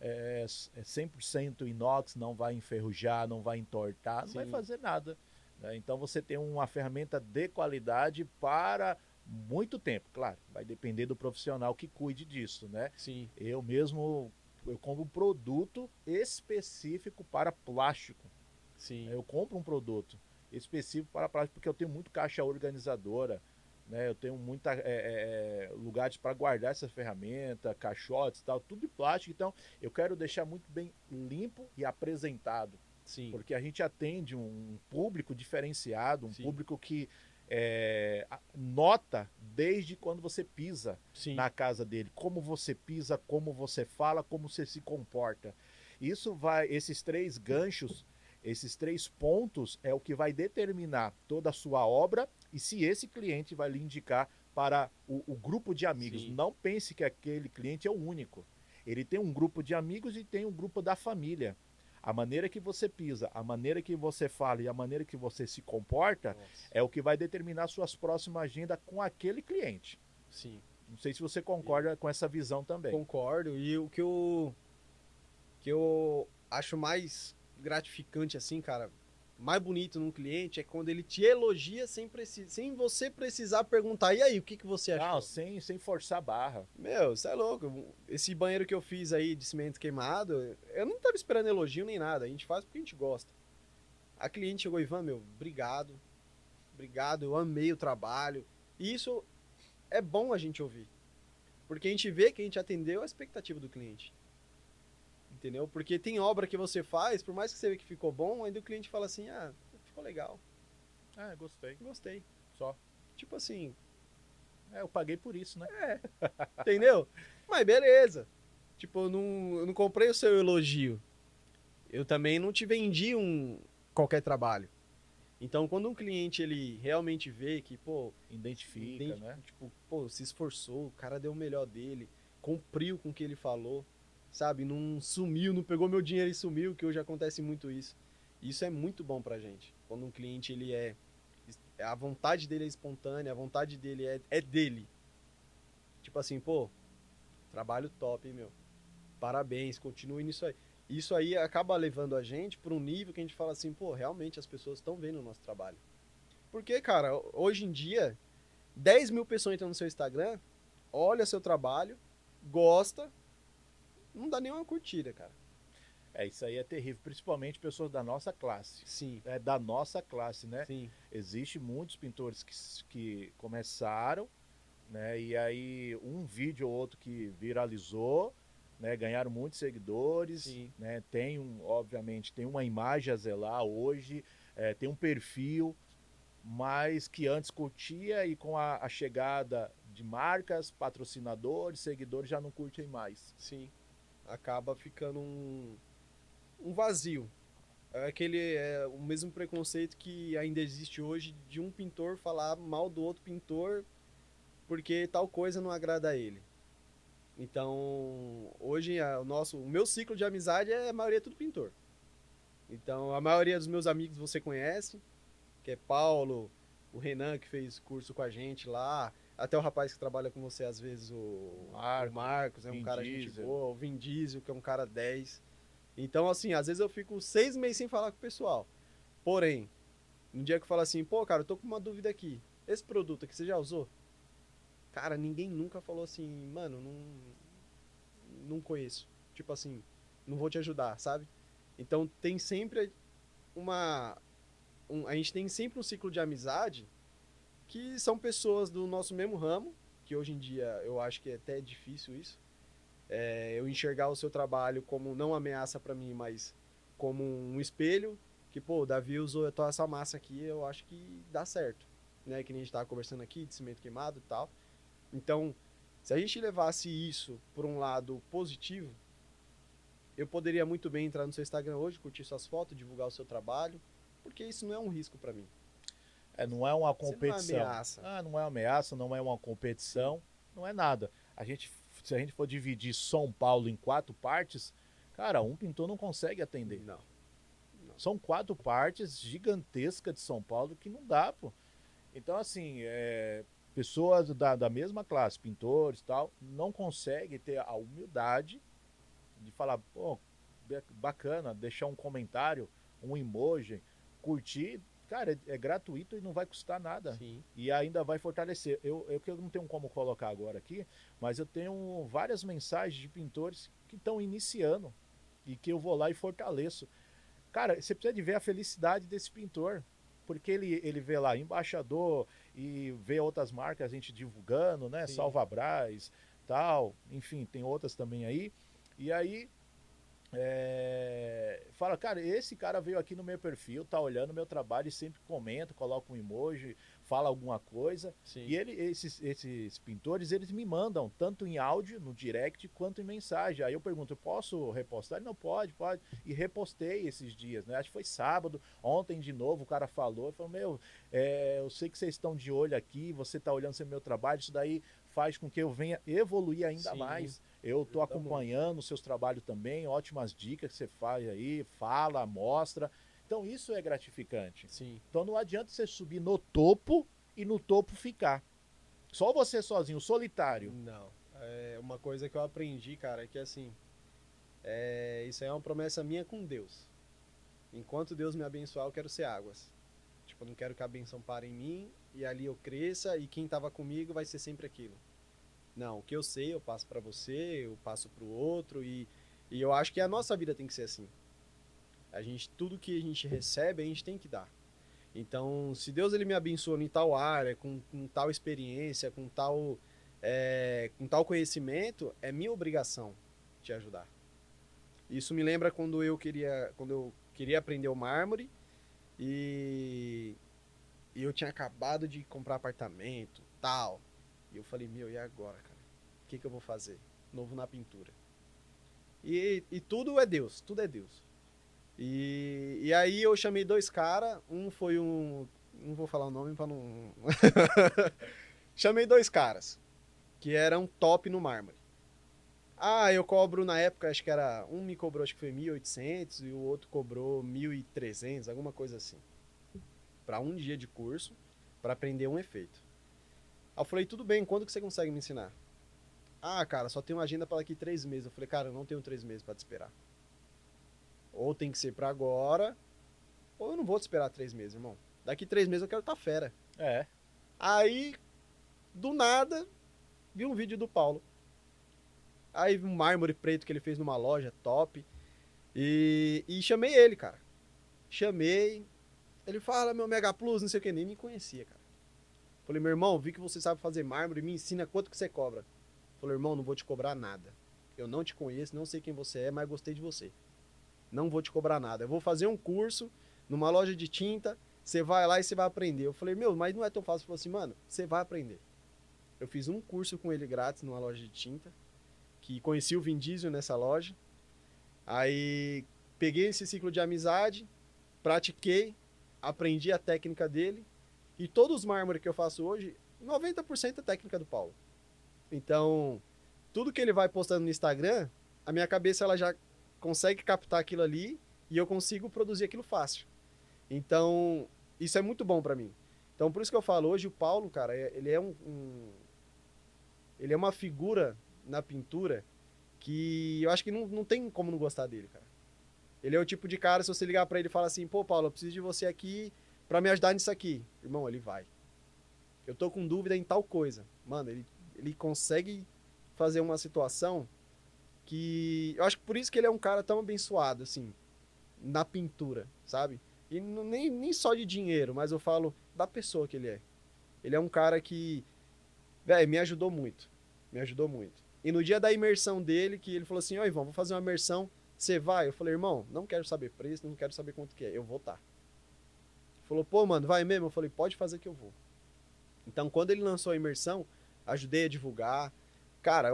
é 100% inox, não vai enferrujar, não vai entortar, não vai fazer nada. Né? Então você tem uma ferramenta de qualidade para muito tempo. Claro, vai depender do profissional que cuide disso, né? Sim. Eu mesmo, eu compro um produto específico para plástico. Sim. Eu compro um produto específico para plástico porque eu tenho muito caixa organizadora, né? Eu tenho muita lugares para guardar essa ferramenta, caixotes e tal, tudo de plástico. Então eu quero deixar muito bem limpo e apresentado. Sim. Porque a gente atende um público diferenciado, um público que nota desde quando você pisa na casa dele, como você pisa, como você fala, como você se comporta. Esses 3 ganchos, esses 3 pontos é o que vai determinar toda a sua obra e se esse cliente vai lhe indicar para o grupo de amigos. Sim. Não pense que aquele cliente é o único. Ele tem um grupo de amigos e tem um grupo da família. A maneira que você pisa, a maneira que você fala e a maneira que você se comporta é o que vai determinar suas próximas agendas com aquele cliente. Sim. Não sei se você concorda com essa visão também. Concordo. E o que eu acho mais gratificante, assim, cara, mais bonito num cliente é quando ele te elogia sem você precisar perguntar, e aí, o que você achou? Não, sem forçar a barra. Meu, você é louco. Esse banheiro que eu fiz aí de cimento queimado, eu não tava esperando elogio nem nada. A gente faz porque a gente gosta. A cliente chegou, Ivan, meu, obrigado. Obrigado, eu amei o trabalho. E isso é bom a gente ouvir. Porque a gente vê que a gente atendeu a expectativa do cliente. Entendeu? Porque tem obra que você faz, por mais que você vê que ficou bom, ainda o cliente fala assim, ficou legal. Gostei. Gostei. Só. Tipo assim... eu paguei por isso, né? Entendeu? Mas beleza. Tipo, eu não comprei o seu elogio. Eu também não te vendi qualquer trabalho. Então, quando um cliente, ele realmente vê que, pô... Identifica, né? Tipo, pô, se esforçou, o cara deu o melhor dele, cumpriu com o que ele falou, sabe? Não sumiu, não pegou meu dinheiro e sumiu, que hoje acontece muito isso. Isso é muito bom pra gente. Quando um cliente, ele a vontade dele é espontânea, a vontade dele é dele. Tipo assim, pô, trabalho top, hein, meu? Parabéns, continue nisso aí. Isso aí acaba levando a gente para um nível que a gente fala assim, pô, realmente as pessoas estão vendo o nosso trabalho. Porque, cara, hoje em dia, 10 mil pessoas entram no seu Instagram, olha seu trabalho, gosta, não dá nenhuma curtida, cara. Isso aí é terrível, principalmente pessoas da nossa classe. Sim. É da nossa classe, né? Sim. Existem muitos pintores que começaram né? E aí um vídeo ou outro que viralizou, né? Ganharam muitos seguidores, Sim, né? Obviamente, tem uma imagem a zelar hoje, tem um perfil, mas que antes curtia e com a chegada de marcas, patrocinadores, seguidores já não curtem mais. sim. Acaba ficando um vazio. É o mesmo preconceito que ainda existe hoje de um pintor falar mal do outro pintor porque tal coisa não agrada a ele. Então, hoje o meu ciclo de amizade a maioria é tudo pintor. Então, a maioria dos meus amigos você conhece, que é Paulo, o Renan que fez curso com a gente lá, até o rapaz que trabalha com você às vezes, o Marcos, Marcos, é um Vin cara gente Diesel. boa, o Vin Diesel, que é um cara 10. Então, assim, às vezes eu fico 6 meses sem falar com o pessoal. Porém, no dia que eu falo assim, pô, cara, eu tô com uma dúvida aqui. Esse produto aqui você já usou? Cara, ninguém nunca falou assim, mano, não conheço. Tipo assim, não vou te ajudar, sabe? Então tem sempre uma. A gente tem sempre um ciclo de amizade que são pessoas do nosso mesmo ramo, que hoje em dia eu acho que é até difícil isso. Eu enxergar o seu trabalho como não ameaça para mim, mas como um espelho, que, pô, o Davi usou toda essa massa aqui, eu acho que dá certo. Né? Que nem a gente tava conversando aqui, de cimento queimado e tal. Então, se a gente levasse isso por um lado positivo, eu poderia muito bem entrar no seu Instagram hoje, curtir suas fotos, divulgar o seu trabalho, porque isso não é um risco para mim. Não é uma Você não é competição. ameaça. Ah, não é ameaça, não é uma Sim. competição, não é nada. Se a gente for dividir São Paulo em 4 partes, cara, um pintor não consegue atender. Não. Não. São 4 partes gigantescas de São Paulo que não dá, pô. Então, assim, pessoas da mesma classe, pintores e tal, não conseguem ter a humildade de falar, pô, bacana, deixar um comentário, um emoji, curtir, cara, é gratuito e não vai custar nada. Sim. E ainda vai fortalecer. Que eu não tenho como colocar agora aqui, mas eu tenho várias mensagens de pintores que estão iniciando e que eu vou lá e fortaleço. Cara, você precisa de ver a felicidade desse pintor. Porque ele vê lá embaixador e vê outras marcas a gente divulgando, né? Sim. Salva Brás, tal, enfim, tem outras também aí. E aí fala, cara, esse cara veio aqui no meu perfil, tá olhando meu trabalho e sempre comenta, coloca um emoji, fala alguma coisa. Sim. E esses pintores, eles me mandam, tanto em áudio, no direct, quanto em mensagem. Aí eu pergunto, eu posso repostar? Ele, não, pode, pode. E repostei esses dias, né? Acho que foi sábado, ontem de novo, o cara falou, falou, meu, eu sei que vocês estão de olho aqui, você tá olhando sempre meu trabalho, isso daí faz com que eu venha evoluir ainda Sim. mais. Eu estou Ajuda muito. acompanhando os seus trabalhos também, ótimas dicas que você faz aí, fala, mostra. Então isso é gratificante. Sim. Então não adianta você subir no topo e no topo ficar. Só você sozinho, solitário. Não. É uma coisa que eu aprendi, cara, é que assim, isso aí é uma promessa minha com Deus. Enquanto Deus me abençoar, eu quero ser águas. Tipo, eu não quero que a benção pare em mim e ali eu cresça e quem tava comigo vai ser sempre aquilo. Não, o que eu sei eu passo para você, eu passo para o outro e eu acho que a nossa vida tem que ser assim. Tudo que a gente recebe, a gente tem que dar. Então, se Deus ele me abençoa em tal área, com tal experiência, com tal conhecimento, é minha obrigação te ajudar. Isso me lembra quando eu queria aprender o mármore e, e eu tinha acabado de comprar apartamento, tal. E eu falei, meu, e agora, cara? O que eu vou fazer? Novo na pintura. E tudo é Deus, tudo é Deus. E aí eu chamei dois caras, um foi um. Não vou falar o nome pra não. Chamei dois caras, que eram top no mármore. Ah, eu cobro na época, acho que era. Um me cobrou, acho que foi 1.800 e o outro cobrou 1.300, alguma coisa assim. Pra um dia de curso, pra aprender um efeito. Aí eu falei, tudo bem, quando que você consegue me ensinar? Ah, cara, só tenho uma agenda para daqui 3 meses. Eu falei, cara, eu não tenho 3 meses para te esperar. Ou tem que ser para agora, ou eu não vou te esperar 3 meses, irmão. Daqui 3 meses eu quero estar fera. É. Aí, do nada, vi um vídeo do Paulo. Aí vi um mármore preto que ele fez numa loja top. E chamei ele, cara. Chamei. Ele fala, meu Mega Plus, não sei o que, nem me conhecia, cara. Falei, meu irmão, vi que você sabe fazer mármore, me ensina quanto que você cobra. Falei, irmão, não vou te cobrar nada. Eu não te conheço, não sei quem você é, mas gostei de você. Não vou te cobrar nada. Eu vou fazer um curso numa loja de tinta, você vai lá e você vai aprender. Eu falei, meu, mas não é tão fácil. Ele falou assim, mano, você vai aprender. Eu fiz um curso com ele grátis numa loja de tinta, que conheci o Vin Diesel nessa loja. Aí peguei esse ciclo de amizade, pratiquei, aprendi a técnica dele. E todos os mármores que eu faço hoje, 90% é técnica do Paulo. Então, tudo que ele vai postando no Instagram, a minha cabeça ela já consegue captar aquilo ali e eu consigo produzir aquilo fácil. Então, isso é muito bom pra mim. Então, por isso que eu falo, hoje o Paulo, cara, ele é ele é uma figura na pintura que eu acho que não tem como não gostar dele, cara. Ele é o tipo de cara, se você ligar pra ele e falar assim, pô, Paulo, eu preciso de você aqui pra me ajudar nisso aqui. Irmão, ele vai. Eu tô com dúvida em tal coisa. Mano, ele consegue fazer uma situação que... Eu acho que por isso que ele é um cara tão abençoado, assim, na pintura, sabe? E nem só de dinheiro, mas eu falo da pessoa que ele é. Ele é um cara que, velho, me ajudou muito. Me ajudou muito. E no dia da imersão dele, que ele falou assim, ó, Ivan, vou fazer uma imersão, você vai? Eu falei, irmão, não quero saber preço, não quero saber quanto que é, eu vou tá. Falou, pô, mano, vai mesmo? Eu falei, pode fazer que eu vou. Então, quando ele lançou a imersão, ajudei a divulgar. Cara,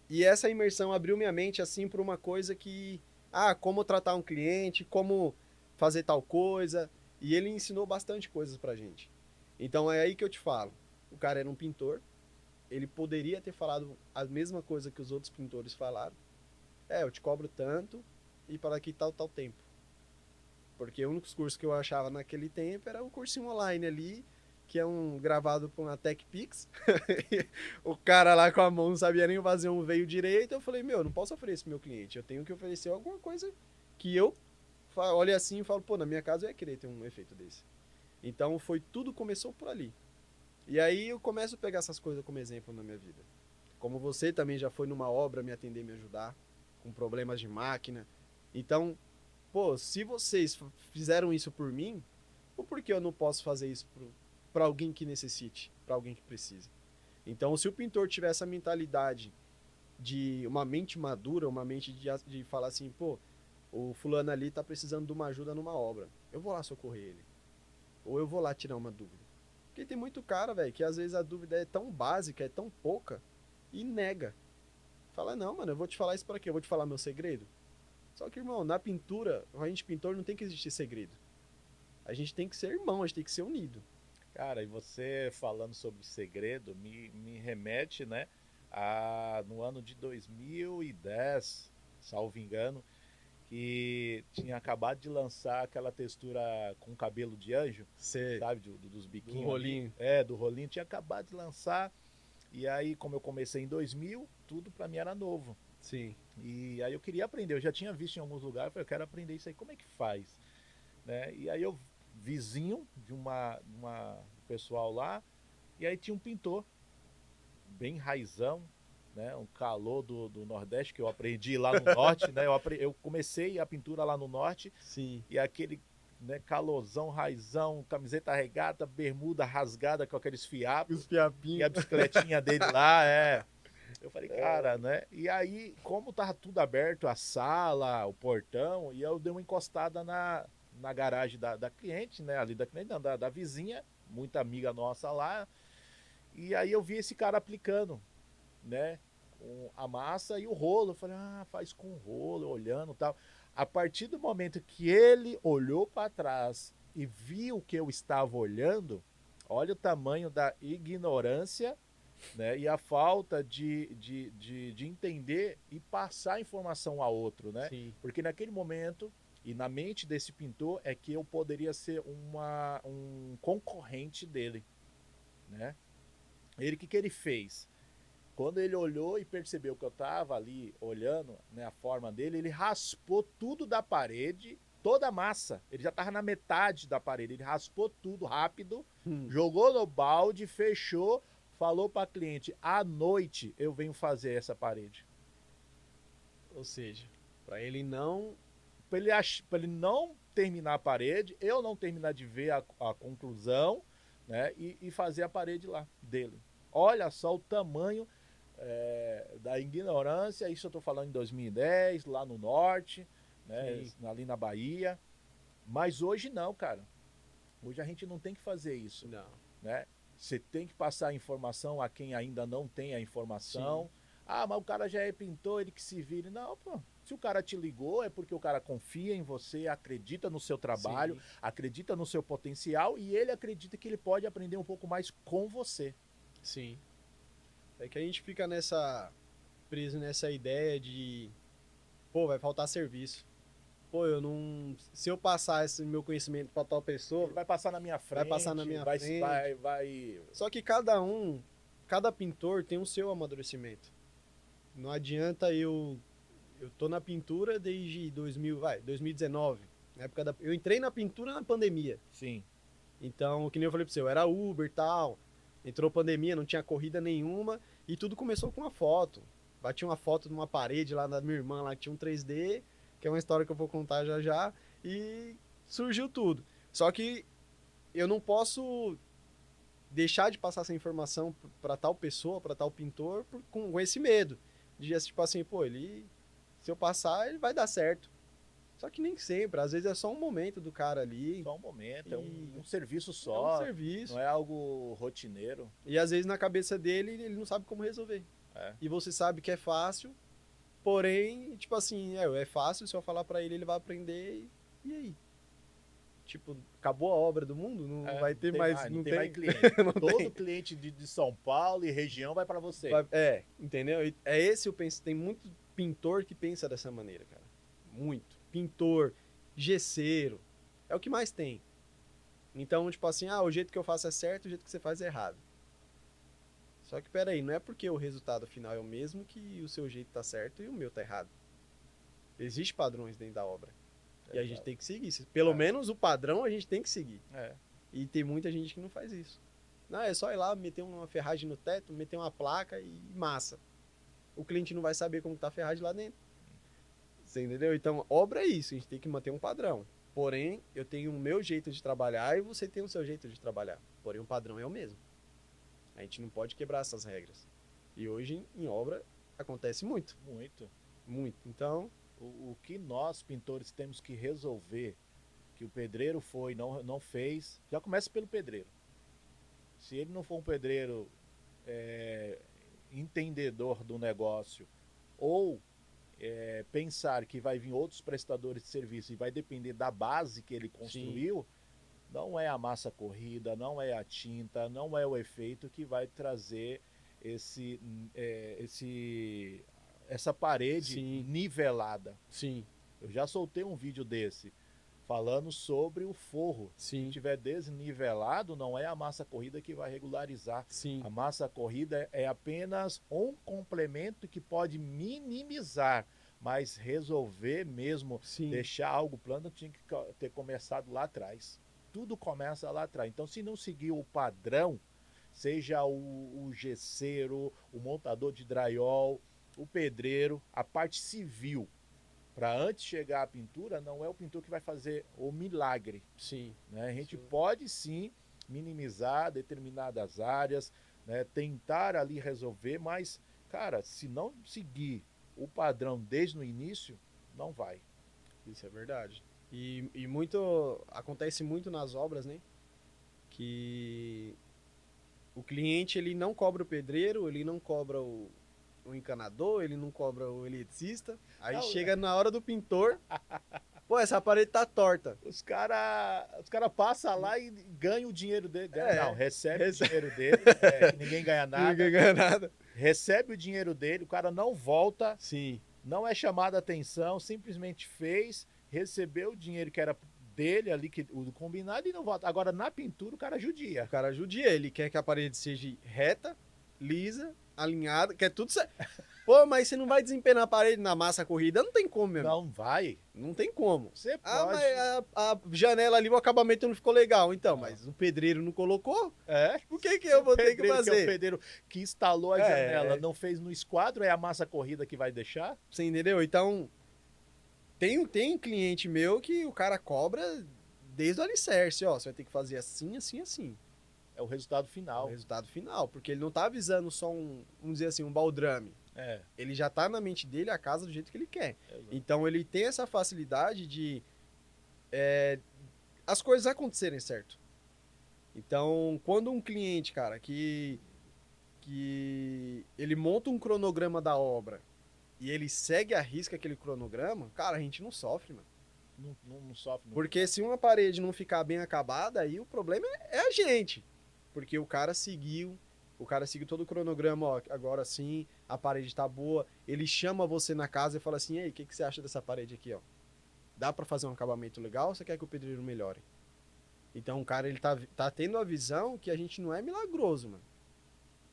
e essa imersão abriu minha mente, assim, para uma coisa que... Ah, como tratar um cliente, como fazer tal coisa. E ele ensinou bastante coisas pra gente. Então, é aí que eu te falo. O cara era um pintor. Ele poderia ter falado a mesma coisa que os outros pintores falaram. É, eu te cobro tanto e para aqui tal tempo. Porque o único curso que eu achava naquele tempo era um cursinho online ali, que é um gravado por uma TechPix. O cara lá com a mão não sabia nem fazer um veio direito. Eu falei, meu, não posso oferecer pro meu cliente. Eu tenho que oferecer alguma coisa que eu olhe assim e falo, pô, na minha casa eu ia querer ter um efeito desse. Então tudo começou por ali. E aí eu começo a pegar essas coisas como exemplo na minha vida. Como você também já foi numa obra me atender, me ajudar, com problemas de máquina. Então, pô, se vocês fizeram isso por mim, por que eu não posso fazer isso para alguém que necessite, para alguém que precise? Então, se o pintor tiver essa mentalidade de uma mente madura, uma mente de falar assim, pô, o fulano ali tá precisando de uma ajuda numa obra, eu vou lá socorrer ele. Ou eu vou lá tirar uma dúvida. Porque tem muito cara, velho, que às vezes a dúvida é tão básica, é tão pouca, e nega. Fala, não, mano, eu vou te falar isso pra quê? Eu vou te falar meu segredo? Só que, irmão, na pintura, a gente pintor não tem que existir segredo. A gente tem que ser irmão, a gente tem que ser unido. Cara, e você falando sobre segredo me remete, né, no ano de 2010, salvo engano, que tinha acabado de lançar aquela textura com cabelo de anjo, Ser sabe, dos do biquinhos ali. rolinho. É, do rolinho, tinha acabado de lançar. E aí, como eu comecei em 2000, tudo pra mim era novo. Sim. E aí eu queria aprender, eu já tinha visto em alguns lugares, eu falei, eu quero aprender isso aí, como é que faz? Né? E aí eu, vizinho de uma pessoal lá, e aí tinha um pintor, bem raizão, né? Um calor do Nordeste, que eu aprendi lá no Norte, né? Eu comecei a pintura lá no Norte, Sim. e aquele, né, calorzão, raizão, camiseta regata, bermuda rasgada com aqueles fiapos, Os e a fiapinhos. bicicletinha dele lá, é. Eu falei, cara, né? E aí, como tava tudo aberto, a sala, o portão, e eu dei uma encostada na garagem da cliente, né? Ali da cliente, não, da vizinha, muita amiga nossa lá. E aí eu vi esse cara aplicando, né? Com a massa e o rolo. Eu falei, ah, faz com o rolo, olhando e tal. A partir do momento que ele olhou para trás e viu que eu estava olhando, olha o tamanho da ignorância, né? E a falta de entender e passar a informação a outro, né? Sim. Porque naquele momento, e na mente desse pintor, é que eu poderia ser um concorrente dele, né? Ele, o que ele fez? Quando ele olhou e percebeu que eu estava ali olhando, né, a forma dele, ele raspou tudo da parede, toda a massa. Ele já estava na metade da parede. Ele raspou tudo rápido, jogou no balde, fechou, falou para a cliente, à noite eu venho fazer essa parede. Ou seja, para ele não... Para ele não terminar a parede, eu não terminar de ver a conclusão, né? E fazer a parede lá dele. Olha só o tamanho da ignorância. Isso eu estou falando em 2010, lá no norte, né? Ali na Bahia. Mas hoje não, cara. Hoje a gente não tem que fazer isso. Não. Né? Você tem que passar a informação a quem ainda não tem a informação. Sim. Ah, mas o cara já é pintor, ele que se vire. Não, pô. Se o cara te ligou, é porque o cara confia em você, acredita no seu trabalho, sim, acredita no seu potencial e ele acredita que ele pode aprender um pouco mais com você. Sim. É que a gente fica preso nessa ideia de, pô, vai faltar serviço. Pô, eu não... Se eu passar esse meu conhecimento para tal pessoa... Ele vai passar na minha frente. Vai passar na minha frente. Vai... Só que cada pintor tem o seu amadurecimento. Não adianta eu tô na pintura desde 2019. Na época eu entrei na pintura na pandemia. Sim. Então, que nem eu falei pra você, eu era Uber e tal. Entrou pandemia, não tinha corrida nenhuma. E tudo começou com uma foto. Bati uma foto numa parede lá da minha irmã, lá que tinha um 3D, que é uma história que eu vou contar já já. E surgiu tudo. Só que eu não posso deixar de passar essa informação para tal pessoa, para tal pintor, com esse medo. De, tipo assim, pô, se eu passar, ele vai dar certo. Só que nem sempre, às vezes é só um momento do cara ali. Só um momento, é um serviço só. É um serviço. Não é algo rotineiro. E às vezes na cabeça dele, ele não sabe como resolver. E você sabe que é fácil, porém, tipo assim, é fácil, se eu falar pra ele, ele vai aprender, e aí? Tipo, acabou a obra do mundo? Não vai ter mais... Não tem mais cliente. Todo cliente de São Paulo e região vai pra você. Entendeu? É esse eu penso. Tem muito pintor que pensa dessa maneira, cara. Muito. Pintor, gesseiro. É o que mais tem. Então, tipo assim, o jeito que eu faço é certo, o jeito que você faz é errado. Só que, peraí, não é porque o resultado final é o mesmo que o seu jeito tá certo e o meu tá errado. Existem padrões dentro da obra. E a gente tem que seguir. Pelo menos o padrão a gente tem que seguir. E tem muita gente que não faz isso. Não, é só ir lá, meter uma ferragem no teto, meter uma placa e massa. O cliente não vai saber como tá a ferragem lá dentro. Você entendeu? Então, obra é isso. A gente tem que manter um padrão. Porém, eu tenho o meu jeito de trabalhar e você tem o seu jeito de trabalhar. Porém, o padrão é o mesmo. A gente não pode quebrar essas regras. E hoje, em obra, acontece muito. Muito. Muito. Então... O que nós, pintores, temos que resolver, que o pedreiro foi, não fez, já começa pelo pedreiro. Se ele não for um pedreiro entendedor do negócio, ou pensar que vai vir outros prestadores de serviço e vai depender da base que ele construiu, sim, não é a massa corrida, não é a tinta, não é o efeito que vai trazer essa parede, sim, nivelada. Sim. Eu já soltei um vídeo desse falando sobre o forro. Sim. Se tiver desnivelado, não é a massa corrida que vai regularizar. Sim. A massa corrida é apenas um complemento que pode minimizar, mas resolver mesmo, sim, deixar algo plano, tinha que ter começado lá atrás. Tudo começa lá atrás. Então, se não seguir o padrão, seja o gesseiro, o montador de drywall, o pedreiro, a parte civil, para antes chegar à pintura, não é o pintor que vai fazer o milagre. Sim. Né? A gente pode sim minimizar determinadas áreas, né? Tentar ali resolver, mas, cara, se não seguir o padrão desde o início, não vai. Isso é verdade. E acontece muito nas obras, né? Que o cliente, ele não cobra o pedreiro, ele não cobra o encanador, ele não cobra o eletricista. Aí chega na hora do pintor, pô, essa parede tá torta. Os cara passam lá e ganham o dinheiro dele. Não, recebe o dinheiro dele, ninguém ganha nada. Ninguém ganha nada. Recebe o dinheiro dele, o cara não volta. Sim. Não é chamado a atenção, simplesmente fez, recebeu o dinheiro que era dele ali, o combinado, e não volta. Agora, na pintura, o cara judia. O cara judia, ele quer que a parede seja reta, lisa, alinhada, quer tudo certo. Pô, mas você não vai desempenhar a parede na massa corrida? Não tem como mesmo. Não vai. Não tem como. Você pode. Mas a janela ali, o acabamento não ficou legal. Então, mas o pedreiro não colocou? Por que eu vou ter que fazer? Que é o pedreiro que instalou a janela, não fez no esquadro, é a massa corrida que vai deixar? Você entendeu? Então, tem cliente meu que o cara cobra desde o alicerce, ó. Você vai ter que fazer assim, assim, assim. o resultado o final. resultado final, porque ele não tá avisando só vamos dizer assim, um baldrame. É, Ele já tá na mente dele a casa do jeito que ele quer. exato. Então ele tem essa facilidade de as coisas acontecerem certo. Então, quando um cliente, cara, que ele monta um cronograma da obra e ele segue à risca aquele cronograma, cara, a gente não sofre, mano. Não sofre. Não. Porque se uma parede não ficar bem acabada, aí o problema é a gente. Porque o cara seguiu todo o cronograma, ó, agora sim, a parede tá boa. Ele chama você na casa e fala assim: "Ei, o que você acha dessa parede aqui, ó? Dá pra fazer um acabamento legal ou você quer que o pedreiro melhore?" Então o cara, ele tá tendo a visão que a gente não é milagroso, mano.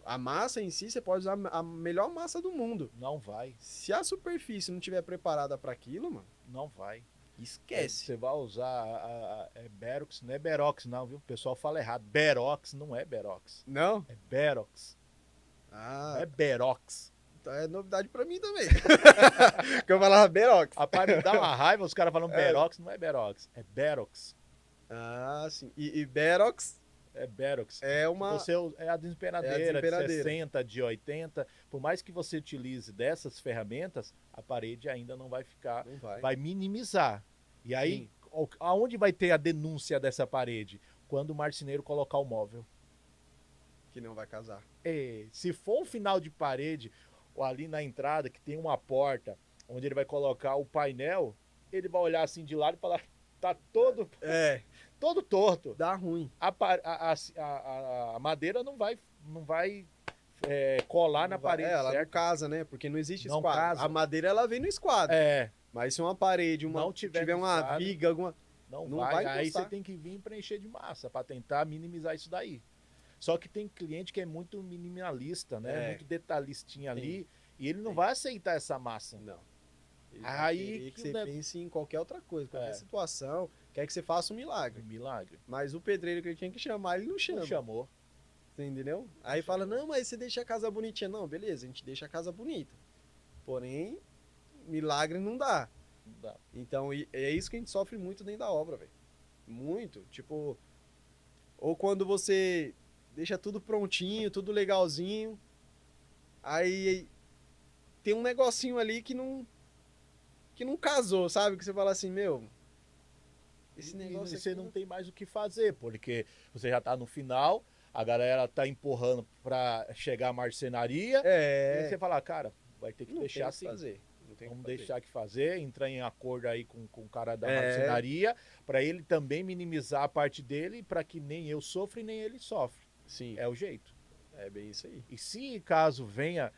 A massa em si, você pode usar a melhor massa do mundo. Não vai, Se a superfície não tiver preparada pra aquilo, mano, não vai. esquece. Você vai usar Berox, não é Berox não, viu? O pessoal fala errado. Berox não é Berox. Não? É Berox. Ah, Não é Berox. então é novidade pra mim também. Que eu falava Berox. Rapaz, me dá uma raiva os caras falando Berox, não é Berox. É Berox. Ah, sim. E Berox É Berox. é uma... É a desemperadeira, É a desemperadeira. de 60, de 80. Por mais que você utilize dessas ferramentas, a parede ainda não vai ficar, Não vai. vai minimizar. E aí, Sim. aonde vai ter a denúncia dessa parede? Quando o marceneiro colocar o móvel. Que não vai casar. Se for um final de parede, ou ali na entrada, que tem uma porta, onde ele vai colocar o painel, ele vai olhar assim de lado e falar, tá todo torto. Dá ruim. A madeira não vai colar na Não vai- parede, ela não certo? casa, né? Porque não existe Não esquadro. casa. A madeira, ela vem no esquadro. É, Mas se uma parede, Não tiver tiver no uma esquadro, viga, alguma... não, Não vai. vai Aí encostar. você tem que vir preencher de massa para tentar minimizar isso daí. Só que tem cliente que é muito minimalista, né? É. Muito detalhistinho ali, e ele não vai aceitar essa massa. Não. Ele Aí vai querer que que você o ne- pense em qualquer outra coisa, qualquer É. situação, quer que você faça um milagre. Milagre. Mas o pedreiro que ele tinha que chamar, ele não chama. Não chamou. Você entendeu? Aí fala, não, mas você deixa a casa bonitinha. Não, beleza, a gente deixa a casa bonita. Porém, milagre não dá. Não dá. Então, é isso que a gente sofre muito dentro da obra, velho. Muito. Tipo, ou quando você deixa tudo prontinho, tudo legalzinho, aí tem um negocinho ali que não casou, sabe? Que você fala assim, meu, esse E negócio você aqui não tem mais o que fazer, porque você já tá no final, a galera tá empurrando para chegar a marcenaria, e aí você fala, cara, vai ter que não deixar tem o assim. que fazer. Não tem o que Vamos fazer. deixar que fazer, entrar em acordo aí com o cara da É. marcenaria, para ele também minimizar a parte dele, para que nem eu sofra e nem ele sofre. Sim, É o jeito. é bem isso aí. E se caso venha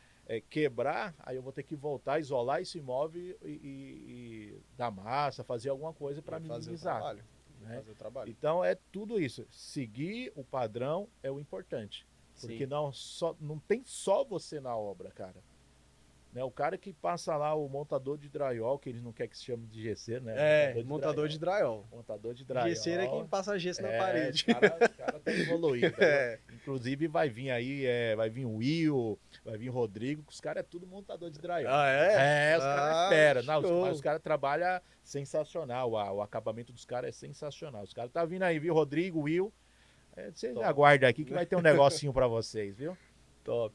quebrar, aí eu vou ter que voltar, isolar esse imóvel e dar massa, fazer alguma coisa para Vai fazer o minimizar. trabalho. Vai né? fazer o trabalho. Então é tudo isso. Seguir o padrão é o importante. Porque Sim. não tem só você na obra, cara. Né? O cara que passa lá, o montador de drywall, que eles não querem que se chame de GC, né? Montador de drywall. Montador de drywall. Gesseiro é quem passa gesso na parede. Os cara tá evoluído. É. Inclusive vai vir aí, vai vir o Will, vai vir o Rodrigo, que os caras é tudo montador de drywall. Ah, é? Os caras Ah, esperam. Não, show. mas os caras trabalham sensacional. O acabamento dos caras é sensacional. Os caras tá vindo aí, viu? Rodrigo, Will. Vocês Top. aguardem aqui que vai ter um negocinho pra vocês, viu? Top.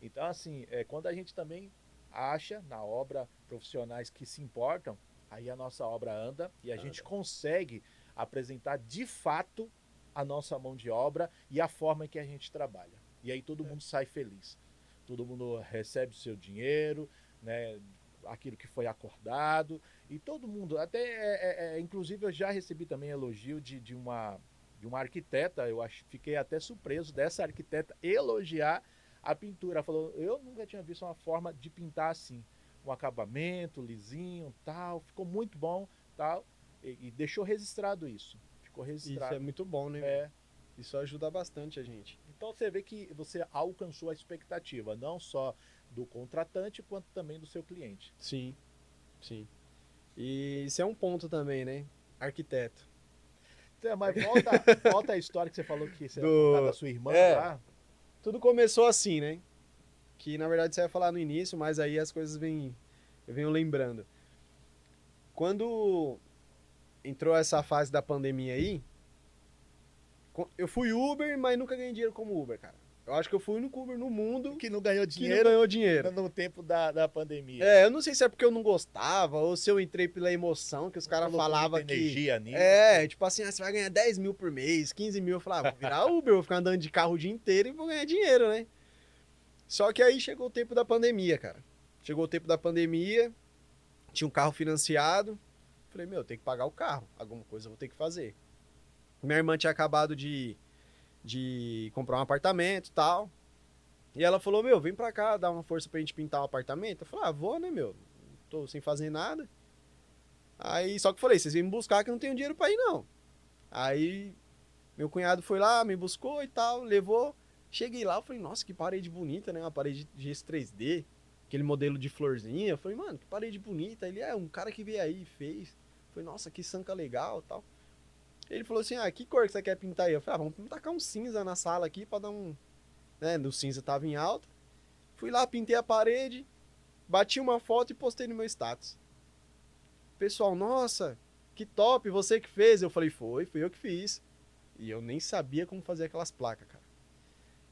Então, assim, quando a gente também acha na obra profissionais que se importam, aí a nossa obra anda e a gente consegue apresentar de fato a nossa mão de obra e a forma em que a gente trabalha. E aí todo mundo sai feliz. Todo mundo recebe o seu dinheiro, né? Aquilo que foi acordado. E todo mundo, até inclusive eu já recebi também elogio de uma arquiteta, fiquei até surpreso dessa arquiteta elogiar a pintura. Ela falou, eu nunca tinha visto uma forma de pintar assim, um acabamento lisinho, tal, ficou muito bom, tal, e deixou registrado isso. Ficou Isso registrado. é muito bom, né? É. Isso ajuda bastante a gente. Então você vê que você alcançou a expectativa, não só do contratante, quanto também do seu cliente. Sim, sim. E isso é um ponto também, né? Arquiteto. Então, mas volta a história que você falou que você Do- contar da sua irmã lá. Tudo começou assim, né? Que na verdade você ia falar no início, mas aí as coisas eu venho lembrando. Quando entrou essa fase da pandemia aí, Eu fui Uber, mas nunca ganhei dinheiro como Uber, cara. Eu acho que eu fui o único Uber no mundo Que não ganhou que não dinheiro ganhou dinheiro. no tempo da pandemia. Eu não sei se é porque eu não gostava ou se eu entrei pela emoção que os caras Colocou falavam muita que... energia nisso. Tipo assim, você vai ganhar 10 mil por mês, 15 mil. Eu falava, vou virar Uber, vou ficar andando de carro o dia inteiro e vou ganhar dinheiro, né? Só que aí chegou o tempo da pandemia, cara. Chegou o tempo da pandemia, tinha um carro financiado. Falei, meu, tem que pagar o carro. Alguma coisa eu vou ter que fazer. Minha irmã tinha acabado de comprar um apartamento e tal. E ela falou, meu, vem pra cá, dá uma força pra gente pintar o apartamento. Eu falei, vou, né, meu? Tô sem fazer nada. Aí, só que eu falei, vocês vêm me buscar que eu não tenho dinheiro pra ir, não. Aí, meu cunhado foi lá, me buscou e tal, levou. Cheguei lá, eu falei, nossa, que parede bonita, né? Uma parede de gesso 3D, aquele modelo de florzinha. Eu falei, mano, que parede bonita. Ele um cara que veio aí e fez. Eu falei, nossa, que sanca legal e tal. Ele falou assim, que cor que você quer pintar aí? Eu falei, vamos tacar um cinza na sala aqui pra dar um... Né, o cinza tava em alta. Fui lá, pintei a parede, bati uma foto e postei no meu status. Pessoal, nossa, que top, você que fez. Eu falei, fui eu que fiz. E eu nem sabia como fazer aquelas placas, cara.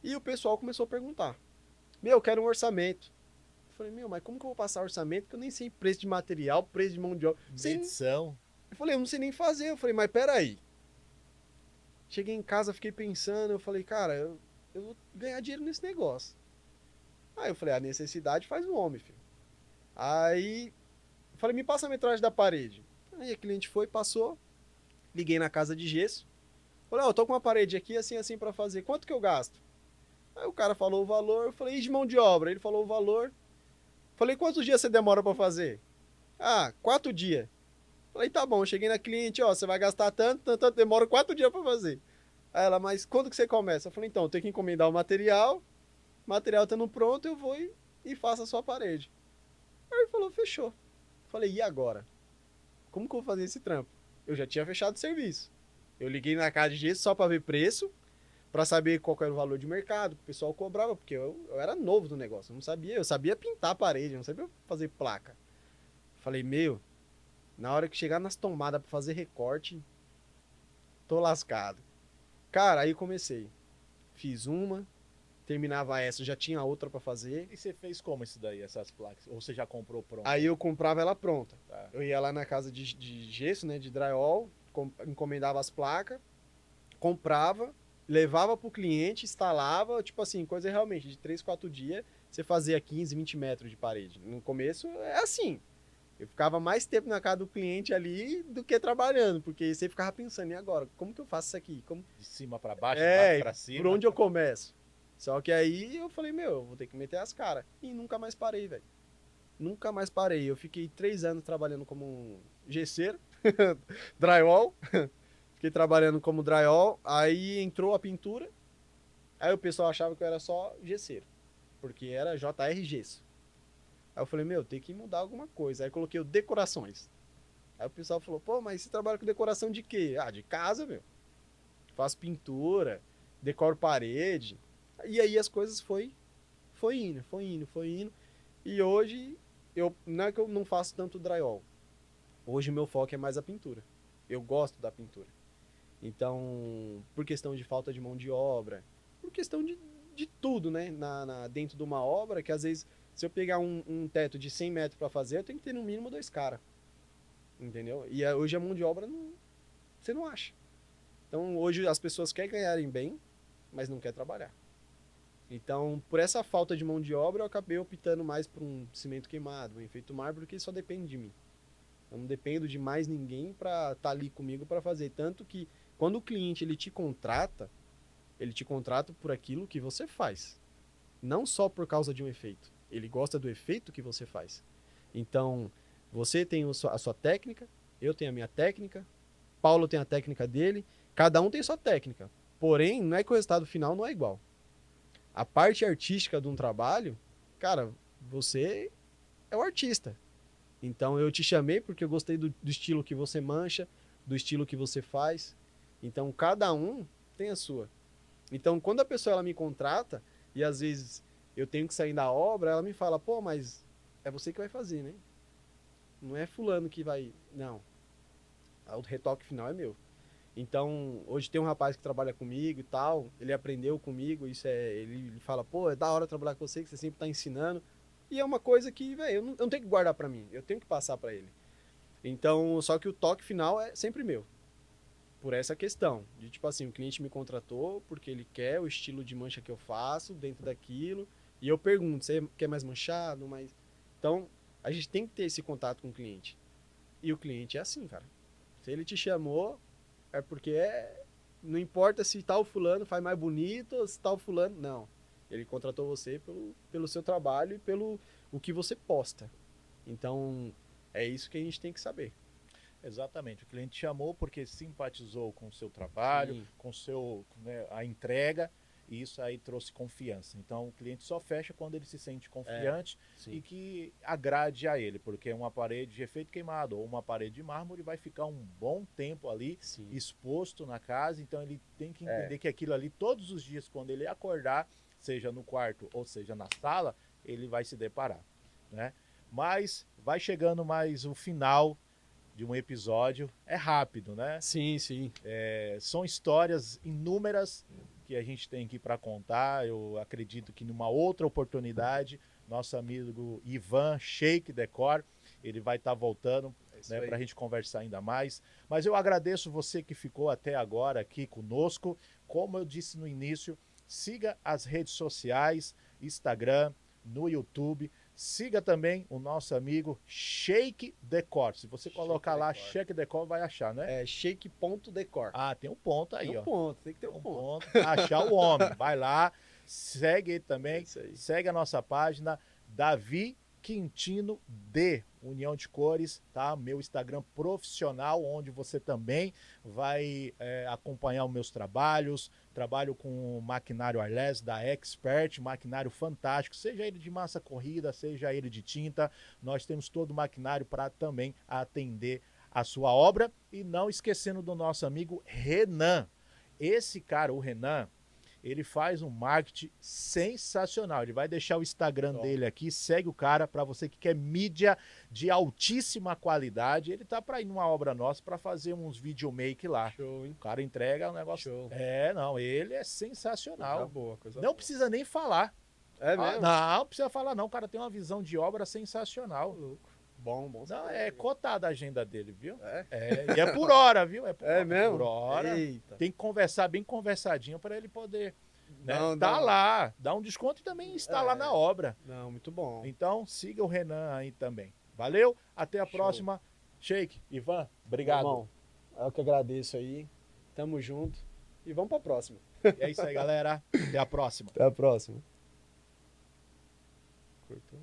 E o pessoal começou a perguntar. Meu, eu quero um orçamento. Eu falei, meu, mas como que eu vou passar orçamento que eu nem sei preço de material, preço de mão de obra. Medição. Eu falei, eu não sei nem fazer. Eu falei, mas peraí. Cheguei em casa, fiquei pensando, eu falei, cara, eu vou ganhar dinheiro nesse negócio. Aí eu falei, a necessidade faz o homem, filho. Aí eu falei, me passa a metragem da parede. Aí a cliente foi, passou, liguei na casa de gesso. Falei, eu tô com uma parede aqui, assim pra fazer. Quanto que eu gasto? Aí o cara falou o valor, eu falei, e de mão de obra? Ele falou o valor. Falei, quantos dias você demora pra fazer? 4 dias. Falei, tá bom, cheguei na cliente, você vai gastar tanto, demora 4 dias pra fazer. Aí ela, mas quando que você começa? Eu falei, então, eu tenho que encomendar o material estando pronto, eu vou e faço a sua parede. Aí ele falou, fechou. Falei, e agora? Como que eu vou fazer esse trampo? Eu já tinha fechado o serviço. Eu liguei na casa de gesso só pra ver preço, pra saber qual era o valor de mercado, que o pessoal cobrava, porque eu era novo do negócio, eu não sabia, eu sabia pintar a parede, eu não sabia fazer placa. Falei, meu, na hora que chegar nas tomadas pra fazer recorte, tô lascado. Cara, aí comecei. Fiz uma, terminava essa, já tinha outra pra fazer. E você fez como isso daí, essas placas? Ou você já comprou pronto? Aí eu comprava ela pronta. Tá. Eu ia lá na casa de gesso, né, de drywall, encomendava as placas, comprava, levava pro cliente, instalava, tipo assim, coisa realmente de 3, 4 dias, você fazia 15, 20 metros de parede. No começo é assim. Eu ficava mais tempo na casa do cliente ali do que trabalhando, porque você ficava pensando, e agora? Como que eu faço isso aqui? Como... De cima pra baixo, de baixo pra por cima? onde eu começo? Só que aí eu falei, meu, eu vou ter que meter as caras. E nunca mais parei, velho. Nunca mais parei. Eu fiquei 3 anos trabalhando como um gesseiro, drywall. Fiquei trabalhando como drywall. Aí entrou a pintura. Aí o pessoal achava que eu era só gesseiro, porque era JR Gesso. Aí eu falei, meu, tem que mudar alguma coisa. Aí coloquei o decorações. Aí o pessoal falou, pô, mas você trabalha com decoração de quê? De casa, meu. Faço pintura, decoro parede. E aí as coisas foi indo. E hoje, não é que eu não faço tanto drywall. Hoje meu foco é mais a pintura. Eu gosto da pintura. Então, por questão de falta de mão de obra, por questão de tudo, né? Dentro de uma obra, que às vezes, se eu pegar um teto de 100 metros para fazer, eu tenho que ter no mínimo 2 caras. Entendeu? E hoje a mão de obra você não acha. Então, hoje as pessoas querem ganharem bem, mas não querem trabalhar. Então, por essa falta de mão de obra, eu acabei optando mais por um cimento queimado, um efeito mármore, porque só depende de mim. Eu não dependo de mais ninguém para estar ali comigo para fazer. Tanto que, quando o cliente ele te contrata por aquilo que você faz. Não só por causa de um efeito. Ele gosta do efeito que você faz. Então, você tem a sua técnica, eu tenho a minha técnica, Paulo tem a técnica dele, cada um tem sua técnica. Porém, não é que o resultado final não é igual. A parte artística de um trabalho, cara, você é o artista. Então eu te chamei porque eu gostei do estilo que você mancha, do estilo que você faz. Então cada um tem a sua. Então quando a pessoa ela me contrata e às vezes eu tenho que sair da obra, ela me fala, pô, mas é você que vai fazer, né? Não é fulano que vai... Não. O retoque final é meu. Então, hoje tem um rapaz que trabalha comigo e tal, ele aprendeu comigo, ele fala, pô, é da hora trabalhar com você, que você sempre tá ensinando. E é uma coisa que, velho, eu não tenho que guardar pra mim, eu tenho que passar pra ele. Então, só que o toque final é sempre meu. Por essa questão, de tipo assim, o cliente me contratou porque ele quer o estilo de mancha que eu faço dentro daquilo, e eu pergunto, você quer mais manchado, mais... Então, a gente tem que ter esse contato com o cliente. E o cliente é assim, cara. Se ele te chamou, é porque não importa se tal fulano faz mais bonito ou se tal fulano. Não. Ele contratou você pelo seu trabalho e pelo o que você posta. Então, é isso que a gente tem que saber. Exatamente. O cliente chamou porque simpatizou com o seu trabalho, Sim. com seu, né, a entrega, e isso aí trouxe confiança. Então o cliente só fecha quando ele se sente confiante e Sim. que agrade a ele, porque uma parede de efeito queimado ou uma parede de mármore vai ficar um bom tempo ali Sim. exposto na casa, então ele tem que É. entender que aquilo ali todos os dias quando ele acordar, seja no quarto ou seja na sala, ele vai se deparar, né? Mas vai chegando mais o final de um episódio, é rápido, né? Sim, sim. São histórias inúmeras que a gente tem aqui para contar. Eu acredito que numa outra oportunidade, nosso amigo Ivan Shake Decor, ele vai estar voltando, né, para a gente conversar ainda mais. Mas eu agradeço você que ficou até agora aqui conosco. Como eu disse no início, siga as redes sociais, Instagram, no YouTube. Siga também o nosso amigo Shake Decor. Se você colocar lá Shake Decor, vai achar, né? É shake.decor. Ah, tem um ponto aí, Tem um ó. ponto, tem que ter Tem um um ponto. ponto pra achar o homem. Vai lá, segue ele É também. isso aí. Segue a nossa página, Davi Quintino D, União de Cores, tá? Meu Instagram profissional, onde você também vai acompanhar os meus trabalhos. Trabalho com maquinário Arles da Expert, maquinário fantástico, seja ele de massa corrida, seja ele de tinta. Nós temos todo o maquinário para também atender a sua obra. E não esquecendo do nosso amigo Renan. Esse cara, o Renan, ele faz um marketing sensacional. Ele vai deixar o Instagram dele aqui, segue o cara para você que quer mídia de altíssima qualidade. Ele tá para ir numa obra nossa para fazer uns videomake lá. Show, hein? O cara entrega um negócio. Show. Não, ele é sensacional. Coisa boa, coisa Não boa. precisa nem falar. É mesmo? Não precisa falar não, o cara tem uma visão de obra sensacional. Louco. Bom Não, saber. é cotada a agenda dele, viu? É? E é por hora, viu? É mesmo? Por hora. Eita. Tem que conversar bem conversadinho para ele poder, né? Não, Tá não. lá, dá um desconto e também está lá na obra. Não, muito bom. Então siga o Renan aí também. Valeu, até a Show. próxima. Shake, Ivan, obrigado. Irmão, eu que agradeço aí. Tamo junto. E vamos pra próxima. É isso aí, galera. Até a próxima. Até a próxima. Cortou.